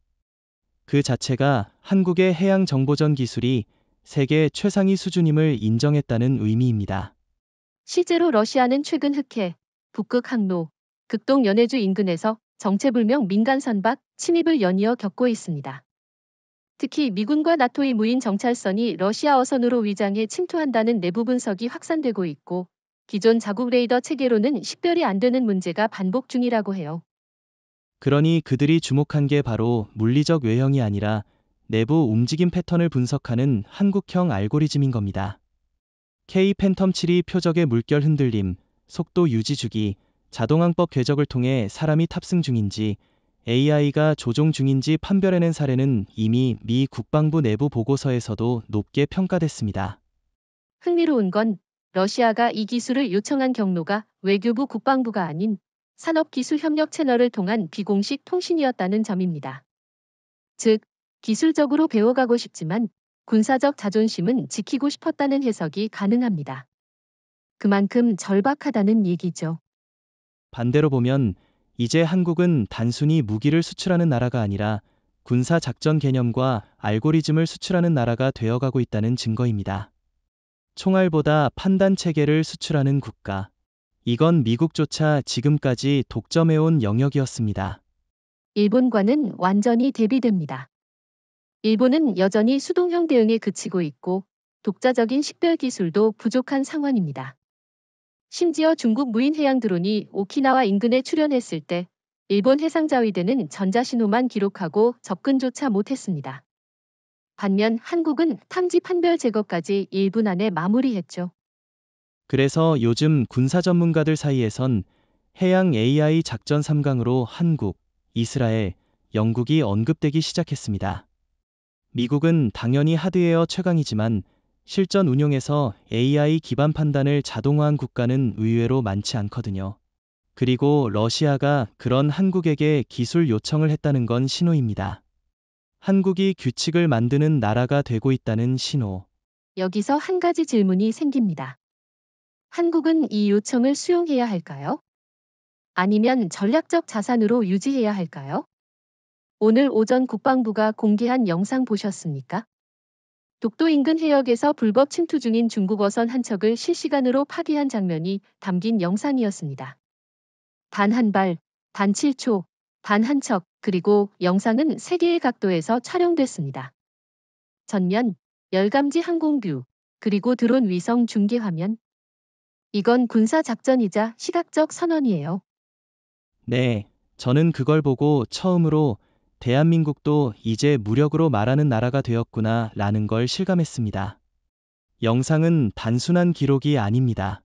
그 자체가 한국의 해양 정보전 기술이 세계 최상위 수준임을 인정했다는 의미입니다. 실제로 러시아는 최근 흑해, 북극 항로, 극동 연해주 인근에서 정체불명 민간 선박 침입을 연이어 겪고 있습니다. 특히 미군과 나토의 무인 정찰선이 러시아 어선으로 위장해 침투한다는 내부 분석이 확산되고 있고 기존 자국 레이더 체계로는 식별이 안 되는 문제가 반복 중이라고 해요. 그러니 그들이 주목한 게 바로 물리적 외형이 아니라 내부 움직임 패턴을 분석하는 한국형 알고리즘인 겁니다. K 팬텀 7이 표적의 물결 흔들림, 속도 유지 주기, 자동항법 궤적을 통해 사람이 탑승 중인지 AI가 조종 중인지 판별해낸 사례는 이미 미 국방부 내부 보고서에서도 높게 평가됐습니다. 흥미로운 건 러시아가 이 기술을 요청한 경로가 외교부 국방부가 아닌 산업기술협력 채널을 통한 비공식 통신이었다는 점입니다. 즉, 기술적으로 배워가고 싶지만 군사적 자존심은 지키고 싶었다는 해석이 가능합니다. 그만큼 절박하다는 얘기죠. 반대로 보면 이제 한국은 단순히 무기를 수출하는 나라가 아니라 군사 작전 개념과 알고리즘을 수출하는 나라가 되어가고 있다는 증거입니다. 총알보다 판단 체계를 수출하는 국가. 이건 미국조차 지금까지 독점해온 영역이었습니다. 일본과는 완전히 대비됩니다. 일본은 여전히 수동형 대응에 그치고 있고 독자적인 식별 기술도 부족한 상황입니다. 심지어 중국 무인 해양 드론이 오키나와 인근에 출현했을 때 일본 해상자위대는 전자신호만 기록하고 접근조차 못했습니다. 반면 한국은 탐지 판별 제거까지 1분 안에 마무리했죠. 그래서 요즘 군사 전문가들 사이에선 해양 AI 작전 3강으로 한국, 이스라엘, 영국이 언급되기 시작했습니다. 미국은 당연히 하드웨어 최강이지만 실전 운용에서 AI 기반 판단을 자동화한 국가는 의외로 많지 않거든요. 그리고 러시아가 그런 한국에게 기술 요청을 했다는 건 신호입니다. 한국이 규칙을 만드는 나라가 되고 있다는 신호. 여기서 한 가지 질문이 생깁니다. 한국은 이 요청을 수용해야 할까요? 아니면 전략적 자산으로 유지해야 할까요? 오늘 오전 국방부가 공개한 영상 보셨습니까? 독도 인근 해역에서 불법 침투 중인 중국 어선 한 척을 실시간으로 파괴한 장면이 담긴 영상이었습니다. 단 한 발, 단 7초, 단 한 척, 그리고 영상은 3개의 각도에서 촬영됐습니다. 전면, 열감지 항공뷰, 그리고 드론 위성 중계 화면. 이건 군사 작전이자 시각적 선언이에요. 네, 저는 그걸 보고 처음으로 대한민국도 이제 무력으로 말하는 나라가 되었구나 라는 걸 실감했습니다. 영상은 단순한 기록이 아닙니다.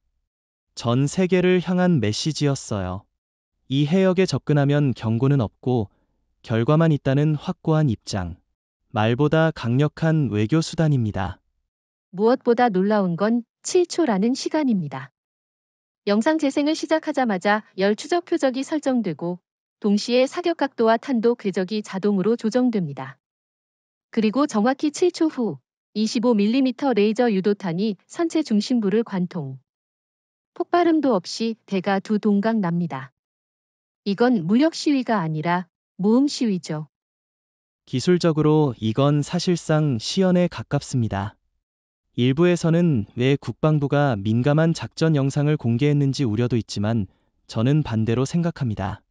전 세계를 향한 메시지였어요. 이 해역에 접근하면 경고는 없고 결과만 있다는 확고한 입장. 말보다 강력한 외교 수단입니다. 무엇보다 놀라운 건 7초라는 시간입니다. 영상 재생을 시작하자마자 열 추적 표적이 설정되고 동시에 사격 각도와 탄도 궤적이 자동으로 조정됩니다. 그리고 정확히 7초 후 25mm 레이저 유도탄이 선체 중심부를 관통. 폭발음도 없이 대가 두 동강 납니다. 이건 무력 시위가 아니라 모험 시위죠. 기술적으로 이건 사실상 시연에 가깝습니다. 일부에서는 왜 국방부가 민감한 작전 영상을 공개했는지 우려도 있지만 저는 반대로 생각합니다.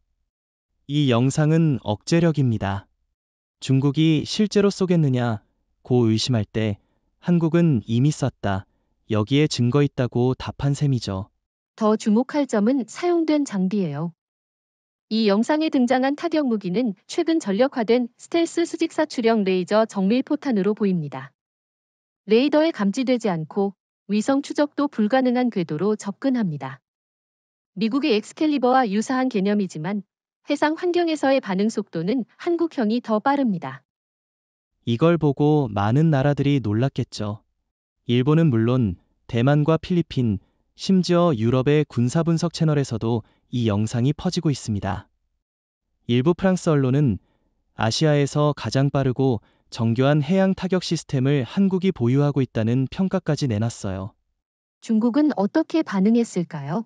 이 영상은 억제력입니다. 중국이 실제로 쏘겠느냐 고 의심할 때 한국은 이미 쐈다. 여기에 증거 있다고 답한 셈이죠. 더 주목할 점은 사용된 장비예요. 이 영상에 등장한 타격 무기는 최근 전력화된 스텔스 수직사출형 레이저 정밀포탄으로 보입니다. 레이더에 감지되지 않고 위성 추적도 불가능한 궤도로 접근합니다. 미국의 엑스캘리버와 유사한 개념이지만 해상 환경에서의 반응 속도는 한국형이 더 빠릅니다. 이걸 보고 많은 나라들이 놀랐겠죠. 일본은 물론 대만과 필리핀, 심지어 유럽의 군사분석 채널에서도 이 영상이 퍼지고 있습니다. 일부 프랑스 언론은 아시아에서 가장 빠르고 정교한 해양 타격 시스템을 한국이 보유하고 있다는 평가까지 내놨어요. 중국은 어떻게 반응했을까요?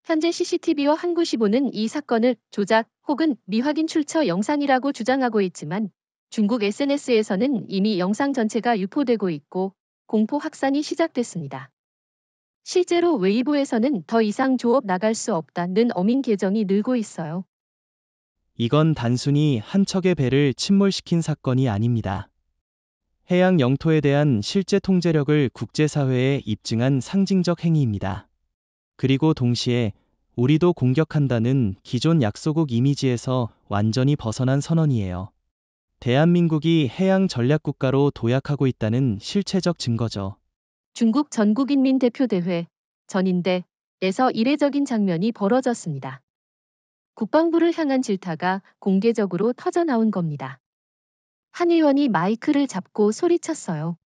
현재 CCTV와 한국15는 이 사건을 조작 혹은 미확인 출처 영상이라고 주장하고 있지만 중국 SNS에서는 이미 영상 전체가 유포되고 있고 공포 확산이 시작됐습니다. 실제로 웨이보에서는 더 이상 조업 나갈 수 없다는 어민 계정이 늘고 있어요. 이건 단순히 한 척의 배를 침몰시킨 사건이 아닙니다. 해양 영토에 대한 실제 통제력을 국제사회에 입증한 상징적 행위입니다. 그리고 동시에 우리도 공격한다는 기존 약소국 이미지에서 완전히 벗어난 선언이에요. 대한민국이 해양 전략국가로 도약하고 있다는 실체적 증거죠. 중국 전국인민대표대회 전인대에서 이례적인 장면이 벌어졌습니다. 국방부를 향한 질타가 공개적으로 터져나온 겁니다. 한 의원이 마이크를 잡고 소리쳤어요.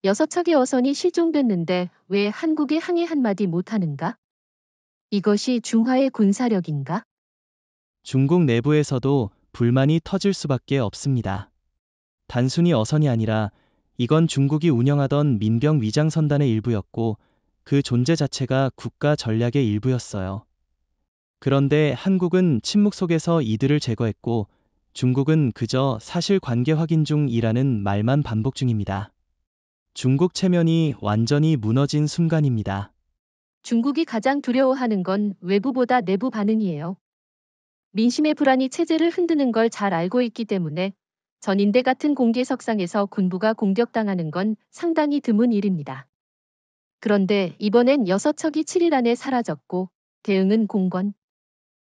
6척의 어선이 실종됐는데 왜 한국에 항해 한마디 못하는가? 이것이 중화의 군사력인가? 중국 내부에서도 불만이 터질 수밖에 없습니다. 단순히 어선이 아니라 이건 중국이 운영하던 민병 위장선단의 일부였고 그 존재 자체가 국가 전략의 일부였어요. 그런데 한국은 침묵 속에서 이들을 제거했고 중국은 그저 사실관계 확인 중이라는 말만 반복 중입니다. 중국 체면이 완전히 무너진 순간입니다. 중국이 가장 두려워하는 건 외부보다 내부 반응이에요. 민심의 불안이 체제를 흔드는 걸 잘 알고 있기 때문에 전인대 같은 공개석상에서 군부가 공격당하는 건 상당히 드문 일입니다. 그런데 이번엔 6척이 7일 안에 사라졌고 대응은 공건.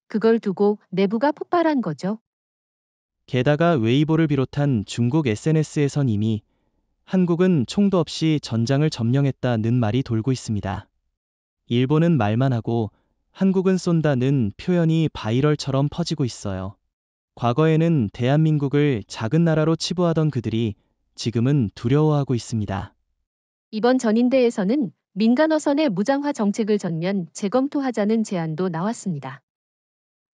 그걸 두고 내부가 폭발한 거죠. 게다가 웨이보를 비롯한 중국 SNS에선 이미 한국은 총도 없이 전장을 점령했다는 말이 돌고 있습니다. 일본은 말만 하고 한국은 쏜다는 표현이 바이럴처럼 퍼지고 있어요. 과거에는 대한민국을 작은 나라로 치부하던 그들이 지금은 두려워하고 있습니다. 이번 전인대에서는 민간 어선의 무장화 정책을 전면 재검토하자는 제안도 나왔습니다.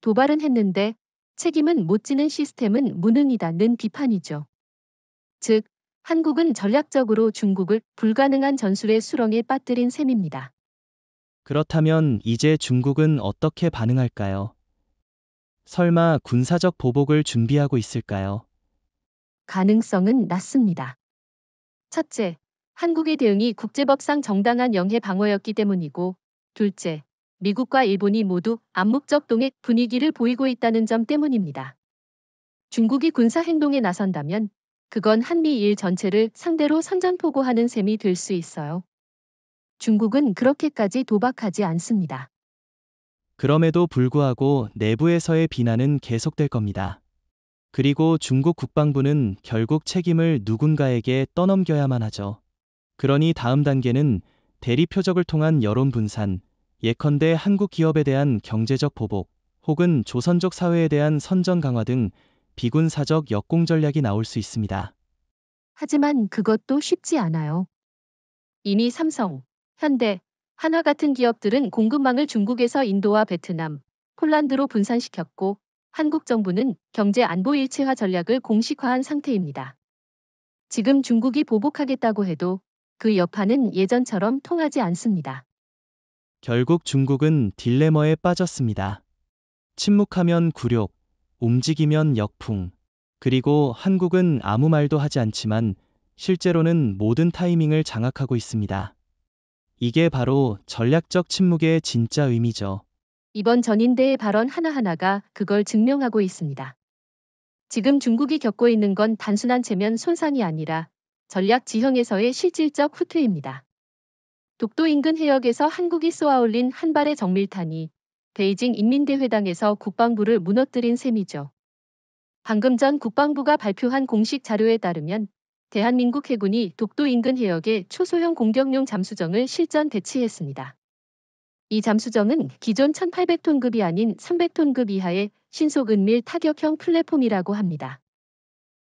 도발은 했는데 책임은 못 지는 시스템은 무능이다는 비판이죠. 즉, 한국은 전략적으로 중국을 불가능한 전술의 수렁에 빠뜨린 셈입니다. 그렇다면 이제 중국은 어떻게 반응할까요? 설마 군사적 보복을 준비하고 있을까요? 가능성은 낮습니다. 첫째, 한국의 대응이 국제법상 정당한 영해 방어였기 때문이고, 둘째, 미국과 일본이 모두 암묵적 동핵 분위기를 보이고 있다는 점 때문입니다. 중국이 군사 행동에 나선다면 그건 한미일 전체를 상대로 선전포고하는 셈이 될 수 있어요. 중국은 그렇게까지 도박하지 않습니다. 그럼에도 불구하고 내부에서의 비난은 계속될 겁니다. 그리고 중국 국방부는 결국 책임을 누군가에게 떠넘겨야만 하죠. 그러니 다음 단계는 대리 표적을 통한 여론 분산, 예컨대 한국 기업에 대한 경제적 보복, 혹은 조선족 사회에 대한 선전 강화 등 비군사적 역공 전략이 나올 수 있습니다. 하지만 그것도 쉽지 않아요. 이미 삼성, 현대, 한화 같은 기업들은 공급망을 중국에서 인도와 베트남, 폴란드로 분산시켰고 한국 정부는 경제 안보 일체화 전략을 공식화한 상태입니다. 지금 중국이 보복하겠다고 해도 그 여파는 예전처럼 통하지 않습니다. 결국 중국은 딜레마에 빠졌습니다. 침묵하면 굴욕, 움직이면 역풍. 그리고 한국은 아무 말도 하지 않지만 실제로는 모든 타이밍을 장악하고 있습니다. 이게 바로 전략적 침묵의 진짜 의미죠. 이번 전인대의 발언 하나하나가 그걸 증명하고 있습니다. 지금 중국이 겪고 있는 건 단순한 체면 손상이 아니라 전략 지형에서의 실질적 후퇴입니다. 독도 인근 해역에서 한국이 쏘아올린 한 발의 정밀탄이 베이징 인민대회당에서 국방부를 무너뜨린 셈이죠. 방금 전 국방부가 발표한 공식 자료에 따르면 대한민국 해군이 독도 인근 해역에 초소형 공격용 잠수정을 실전 배치했습니다. 이 잠수정은 기존 1800톤급이 아닌 300톤급 이하의 신속 은밀 타격형 플랫폼이라고 합니다.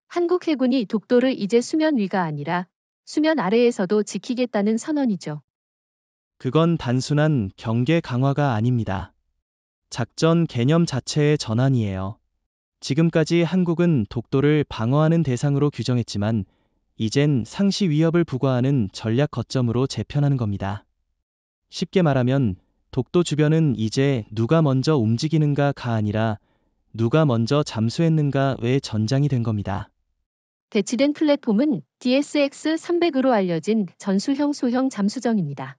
한국 해군이 독도를 이제 수면 위가 아니라 수면 아래에서도 지키겠다는 선언이죠. 그건 단순한 경계 강화가 아닙니다. 작전 개념 자체의 전환이에요. 지금까지 한국은 독도를 방어하는 대상으로 규정했지만 이젠 상시 위협을 부과하는 전략 거점으로 재편하는 겁니다. 쉽게 말하면 독도 주변은 이제 누가 먼저 움직이는가가 아니라 누가 먼저 잠수했는가의 전장이 된 겁니다. 배치된 플랫폼은 DSX-300으로 알려진 전수형 소형 잠수정입니다.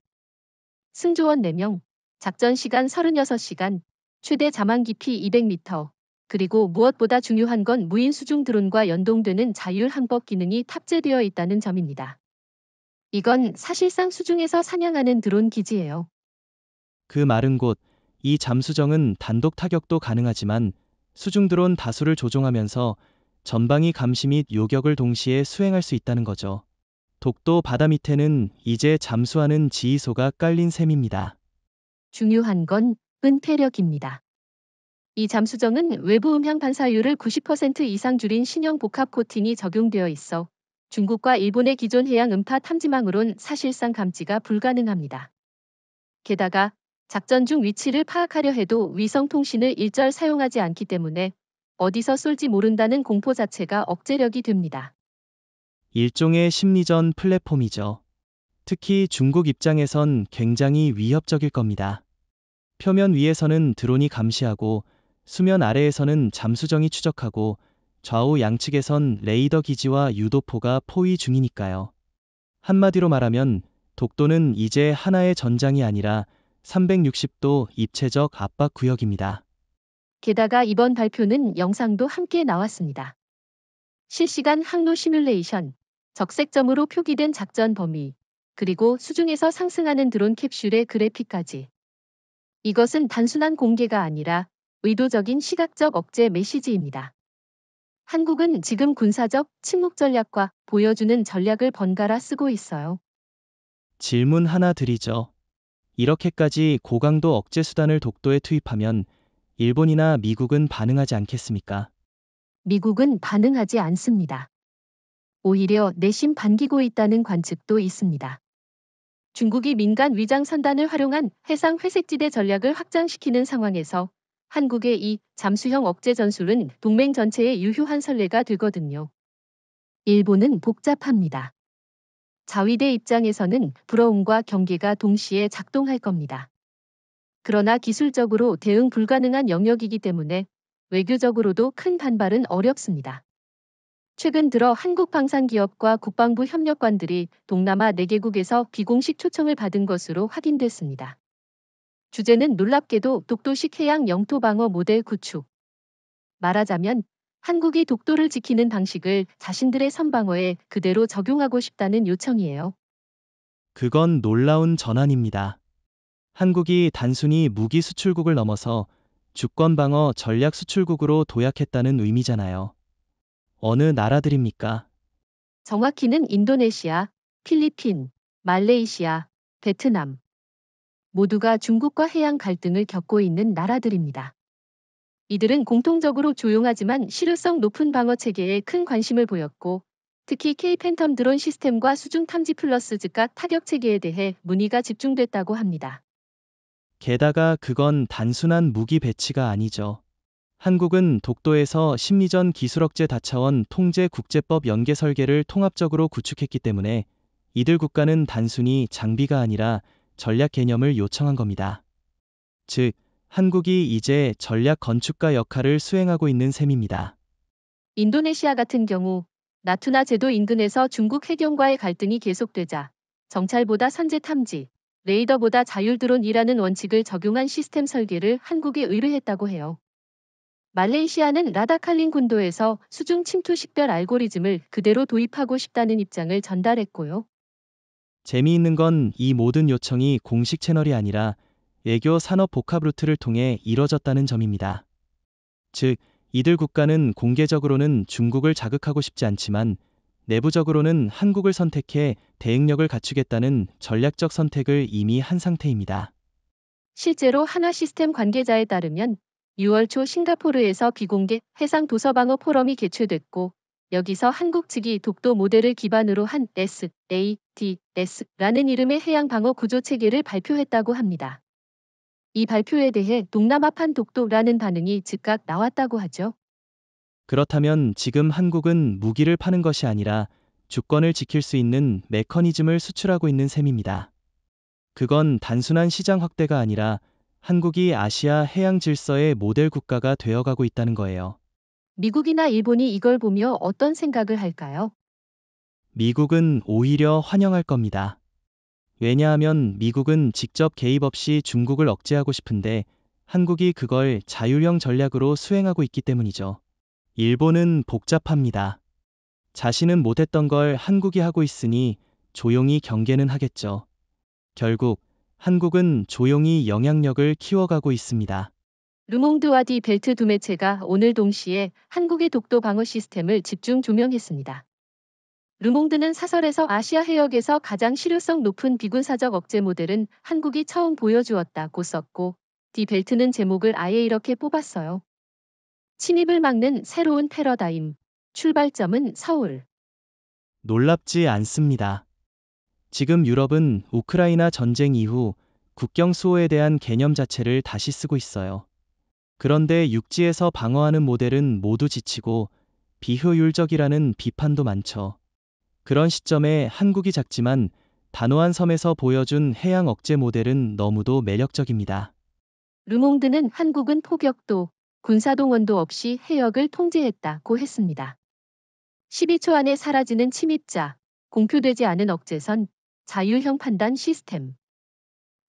승조원 4명, 작전 시간 36시간, 최대 자망 깊이 200m, 그리고 무엇보다 중요한 건 무인 수중 드론과 연동되는 자율 항법 기능이 탑재되어 있다는 점입니다. 이건 사실상 수중에서 사냥하는 드론 기지예요. 그 말은 곧 이 잠수정은 단독 타격도 가능하지만 수중 드론 다수를 조종하면서 전방위 감시 및 요격을 동시에 수행할 수 있다는 거죠. 독도 바다 밑에는 이제 잠수하는 지휘소가 깔린 셈입니다. 중요한 건 은폐력입니다. 이 잠수정은 외부 음향 반사율을 90% 이상 줄인 신형 복합 코팅이 적용되어 있어 중국과 일본의 기존 해양 음파 탐지망으론 사실상 감지가 불가능합니다. 게다가 작전 중 위치를 파악하려 해도 위성 통신을 일절 사용하지 않기 때문에 어디서 쏠지 모른다는 공포 자체가 억제력이 됩니다. 일종의 심리전 플랫폼이죠. 특히 중국 입장에선 굉장히 위협적일 겁니다. 표면 위에서는 드론이 감시하고 수면 아래에서는 잠수정이 추적하고 좌우 양측에선 레이더 기지와 유도포가 포위 중이니까요. 한마디로 말하면 독도는 이제 하나의 전장이 아니라 360도 입체적 압박 구역입니다. 게다가 이번 발표는 영상도 함께 나왔습니다. 실시간 항로 시뮬레이션, 적색점으로 표기된 작전 범위, 그리고 수중에서 상승하는 드론 캡슐의 그래픽까지. 이것은 단순한 공개가 아니라 의도적인 시각적 억제 메시지입니다. 한국은 지금 군사적 침묵 전략과 보여주는 전략을 번갈아 쓰고 있어요. 질문 하나 드리죠. 이렇게까지 고강도 억제 수단을 독도에 투입하면 일본이나 미국은 반응하지 않겠습니까? 미국은 반응하지 않습니다. 오히려 내심 반기고 있다는 관측도 있습니다. 중국이 민간 위장 선단을 활용한 해상 회색지대 전략을 확장시키는 상황에서 한국의 이 잠수형 억제 전술은 동맹 전체에 유효한 선례가 되거든요. 일본은 복잡합니다. 자위대 입장에서는 부러움과 경계가 동시에 작동할 겁니다. 그러나 기술적으로 대응 불가능한 영역이기 때문에 외교적으로도 큰 반발은 어렵습니다. 최근 들어 한국 방산기업과 국방부 협력관들이 동남아 4개국에서 비공식 초청을 받은 것으로 확인됐습니다. 주제는 놀랍게도 독도식 해양 영토 방어 모델 구축. 말하자면 한국이 독도를 지키는 방식을 자신들의 선방어에 그대로 적용하고 싶다는 요청이에요. 그건 놀라운 전환입니다. 한국이 단순히 무기 수출국을 넘어서 주권방어 전략 수출국으로 도약했다는 의미잖아요. 어느 나라들입니까? 정확히는 인도네시아, 필리핀, 말레이시아, 베트남. 모두가 중국과 해양 갈등을 겪고 있는 나라들입니다. 이들은 공통적으로 조용하지만 실효성 높은 방어 체계에 큰 관심을 보였고 특히 K-팬텀 드론 시스템과 수중 탐지 플러스 즉각 타격 체계에 대해 문의가 집중됐다고 합니다. 게다가 그건 단순한 무기 배치가 아니죠. 한국은 독도에서 심리전 기술 억제 다차원 통제 국제법 연계 설계를 통합적으로 구축했기 때문에 이들 국가는 단순히 장비가 아니라 전략 개념을 요청한 겁니다. 즉, 한국이 이제 전략 건축가 역할을 수행하고 있는 셈입니다. 인도네시아 같은 경우 나투나 제도 인근에서 중국 해경과의 갈등이 계속되자 정찰보다 선제 탐지, 레이더보다 자율 드론이라는 원칙을 적용한 시스템 설계를 한국에 의뢰했다고 해요. 말레이시아는 라다칼린 군도에서 수중 침투 식별 알고리즘을 그대로 도입하고 싶다는 입장을 전달했고요. 재미있는 건 이 모든 요청이 공식 채널이 아니라 외교 산업 복합 루트를 통해 이뤄졌다는 점입니다. 즉, 이들 국가는 공개적으로는 중국을 자극하고 싶지 않지만 내부적으로는 한국을 선택해 대응력을 갖추겠다는 전략적 선택을 이미 한 상태입니다. 실제로 한화시스템 관계자에 따르면 6월 초 싱가포르에서 비공개 해상 도서방어 포럼이 개최됐고 여기서 한국 측이 독도 모델을 기반으로 한 SATS라는 이름의 해양 방어 구조 체계를 발표했다고 합니다. 이 발표에 대해 동남아판 독도라는 반응이 즉각 나왔다고 하죠. 그렇다면 지금 한국은 무기를 파는 것이 아니라 주권을 지킬 수 있는 메커니즘을 수출하고 있는 셈입니다. 그건 단순한 시장 확대가 아니라 한국이 아시아 해양 질서의 모델 국가가 되어가고 있다는 거예요. 미국이나 일본이 이걸 보며 어떤 생각을 할까요? 미국은 오히려 환영할 겁니다. 왜냐하면 미국은 직접 개입 없이 중국을 억제하고 싶은데 한국이 그걸 자율형 전략으로 수행하고 있기 때문이죠. 일본은 복잡합니다. 자신은 못했던 걸 한국이 하고 있으니 조용히 경계는 하겠죠. 결국 한국은 조용히 영향력을 키워가고 있습니다. 르몽드와 디 벨트 두 매체가 오늘 동시에 한국의 독도 방어 시스템을 집중 조명했습니다. 르몽드는 사설에서 아시아 해역에서 가장 실효성 높은 비군사적 억제 모델은 한국이 처음 보여주었다고 썼고 디 벨트는 제목을 아예 이렇게 뽑았어요. 침입을 막는 새로운 패러다임. 출발점은 서울. 놀랍지 않습니다. 지금 유럽은 우크라이나 전쟁 이후 국경 수호에 대한 개념 자체를 다시 쓰고 있어요. 그런데 육지에서 방어하는 모델은 모두 지치고 비효율적이라는 비판도 많죠. 그런 시점에 한국이 작지만 단호한 섬에서 보여준 해양 억제 모델은 너무도 매력적입니다. 르몽드는 한국은 포격도, 군사동원도 없이 해역을 통제했다고 했습니다. 12초 안에 사라지는 침입자, 공표되지 않은 억제선, 자율형 판단 시스템.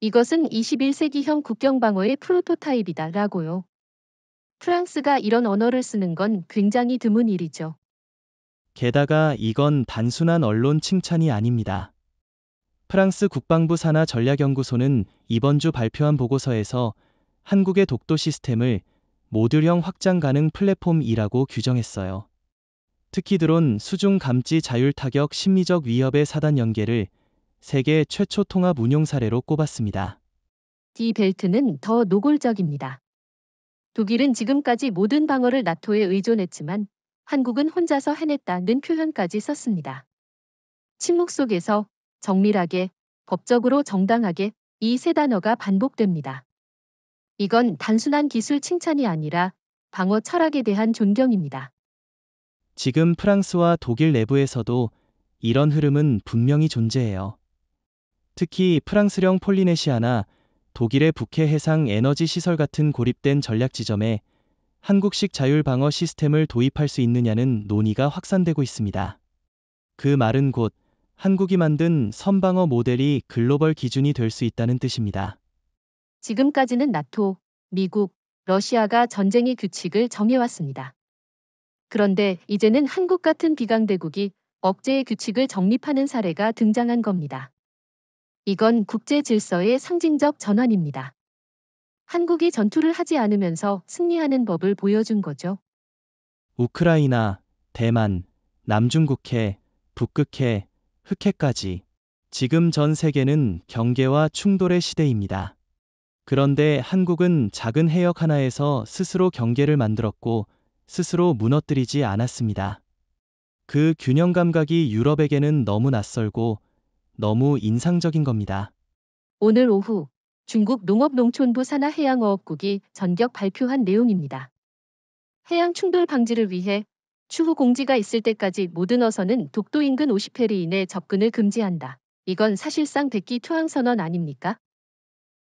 이것은 21세기형 국경방어의 프로토타입이다라고요. 프랑스가 이런 언어를 쓰는 건 굉장히 드문 일이죠. 게다가 이건 단순한 언론 칭찬이 아닙니다. 프랑스 국방부 산하 전략연구소는 이번 주 발표한 보고서에서 한국의 독도 시스템을 모듈형 확장 가능 플랫폼이라고 규정했어요. 특히 드론 수중 감지 자율 타격 심리적 위협의 사단 연계를 세계 최초 통합 운용 사례로 꼽았습니다. 디 벨트는 더 노골적입니다. 독일은 지금까지 모든 방어를 나토에 의존했지만 한국은 혼자서 해냈다는 표현까지 썼습니다. 침묵 속에서 정밀하게, 법적으로 정당하게 이 세 단어가 반복됩니다. 이건 단순한 기술 칭찬이 아니라 방어 철학에 대한 존경입니다. 지금 프랑스와 독일 내부에서도 이런 흐름은 분명히 존재해요. 특히 프랑스령 폴리네시아나 독일의 북해 해상 에너지 시설 같은 고립된 전략 지점에 한국식 자율 방어 시스템을 도입할 수 있느냐는 논의가 확산되고 있습니다. 그 말은 곧 한국이 만든 선방어 모델이 글로벌 기준이 될 수 있다는 뜻입니다. 지금까지는 나토, 미국, 러시아가 전쟁의 규칙을 정해왔습니다. 그런데 이제는 한국 같은 비강대국이 억제의 규칙을 정립하는 사례가 등장한 겁니다. 이건 국제 질서의 상징적 전환입니다. 한국이 전투를 하지 않으면서 승리하는 법을 보여준 거죠. 우크라이나, 대만, 남중국해, 북극해, 흑해까지 지금 전 세계는 경계와 충돌의 시대입니다. 그런데 한국은 작은 해역 하나에서 스스로 경계를 만들었고 스스로 무너뜨리지 않았습니다. 그 균형 감각이 유럽에게는 너무 낯설고 너무 인상적인 겁니다. 오늘 오후 중국 농업농촌부 산하해양어업국이 전격 발표한 내용입니다. 해양 충돌 방지를 위해 추후 공지가 있을 때까지 모든 어선은 독도 인근 50해리 이내 접근을 금지한다. 이건 사실상 백기 투항 선언 아닙니까?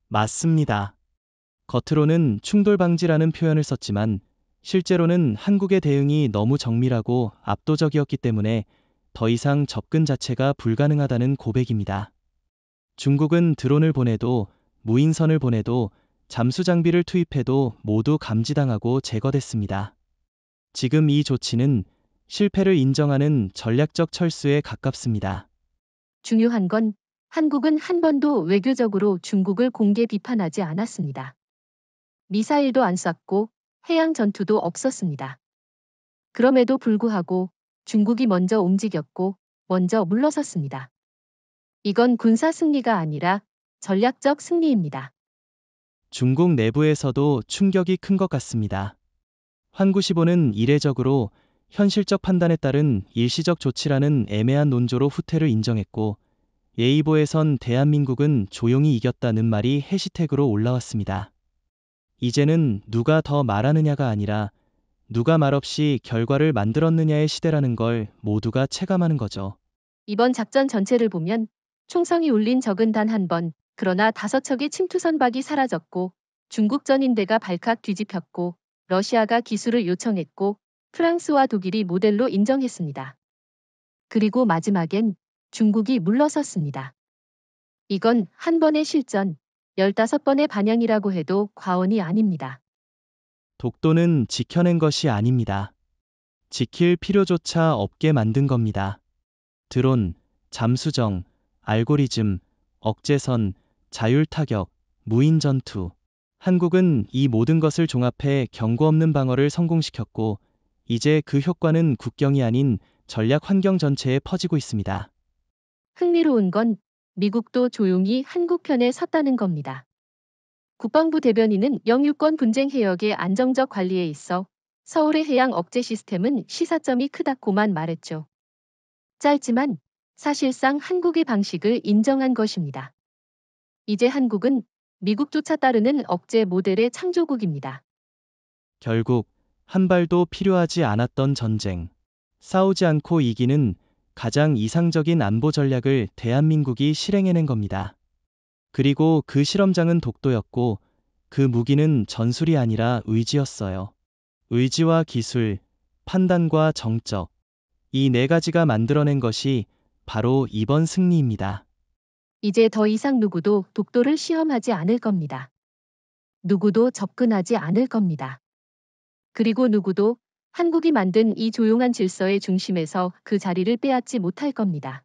맞습니다. 겉으로는 충돌 방지라는 표현을 썼지만 실제로는 한국의 대응이 너무 정밀하고 압도적이었기 때문에 더 이상 접근 자체가 불가능하다는 고백입니다. 중국은 드론을 보내도 무인선을 보내도 잠수 장비를 투입해도 모두 감지당하고 제거됐습니다. 지금 이 조치는 실패를 인정하는 전략적 철수에 가깝습니다. 중요한 건 한국은 한 번도 외교적으로 중국을 공개 비판하지 않았습니다. 미사일도 안 쐈고 해양 전투도 없었습니다. 그럼에도 불구하고 중국이 먼저 움직였고 먼저 물러섰습니다. 이건 군사 승리가 아니라 전략적 승리입니다. 중국 내부에서도 충격이 큰 것 같습니다. 환구시보는 이례적으로 현실적 판단에 따른 일시적 조치라는 애매한 논조로 후퇴를 인정했고, 예의보에선 대한민국은 조용히 이겼다는 말이 해시태그로 올라왔습니다. 이제는 누가 더 말하느냐가 아니라 누가 말없이 결과를 만들었느냐의 시대라는 걸 모두가 체감하는 거죠. 이번 작전 전체를 보면 총성이 울린 적은 단 한 번, 그러나 5척의 침투 선박이 사라졌고 중국 전인대가 발칵 뒤집혔고 러시아가 기술을 요청했고 프랑스와 독일이 모델로 인정했습니다. 그리고 마지막엔 중국이 물러섰습니다. 이건 한 번의 실전, 15번의 반향이라고 해도 과언이 아닙니다. 독도는 지켜낸 것이 아닙니다. 지킬 필요조차 없게 만든 겁니다. 드론, 잠수정, 알고리즘, 억제선, 자율타격, 무인전투. 한국은 이 모든 것을 종합해 경고 없는 방어를 성공시켰고, 이제 그 효과는 국경이 아닌 전략 환경 전체에 퍼지고 있습니다. 흥미로운 건 미국도 조용히 한국 편에 섰다는 겁니다. 국방부 대변인은 영유권 분쟁 해역의 안정적 관리에 있어 서울의 해양 억제 시스템은 시사점이 크다고만 말했죠. 짧지만 사실상 한국의 방식을 인정한 것입니다. 이제 한국은 미국조차 따르는 억제 모델의 창조국입니다. 결국 한 발도 필요하지 않았던 전쟁. 싸우지 않고 이기는 가장 이상적인 안보 전략을 대한민국이 실행해낸 겁니다. 그리고 그 실험장은 독도였고, 그 무기는 전술이 아니라 의지였어요. 의지와 기술, 판단과 정적. 이 네 가지가 만들어낸 것이 바로 이번 승리입니다. 이제 더 이상 누구도 독도를 시험하지 않을 겁니다. 누구도 접근하지 않을 겁니다. 그리고 누구도 한국이 만든 이 조용한 질서의 중심에서 그 자리를 빼앗지 못할 겁니다.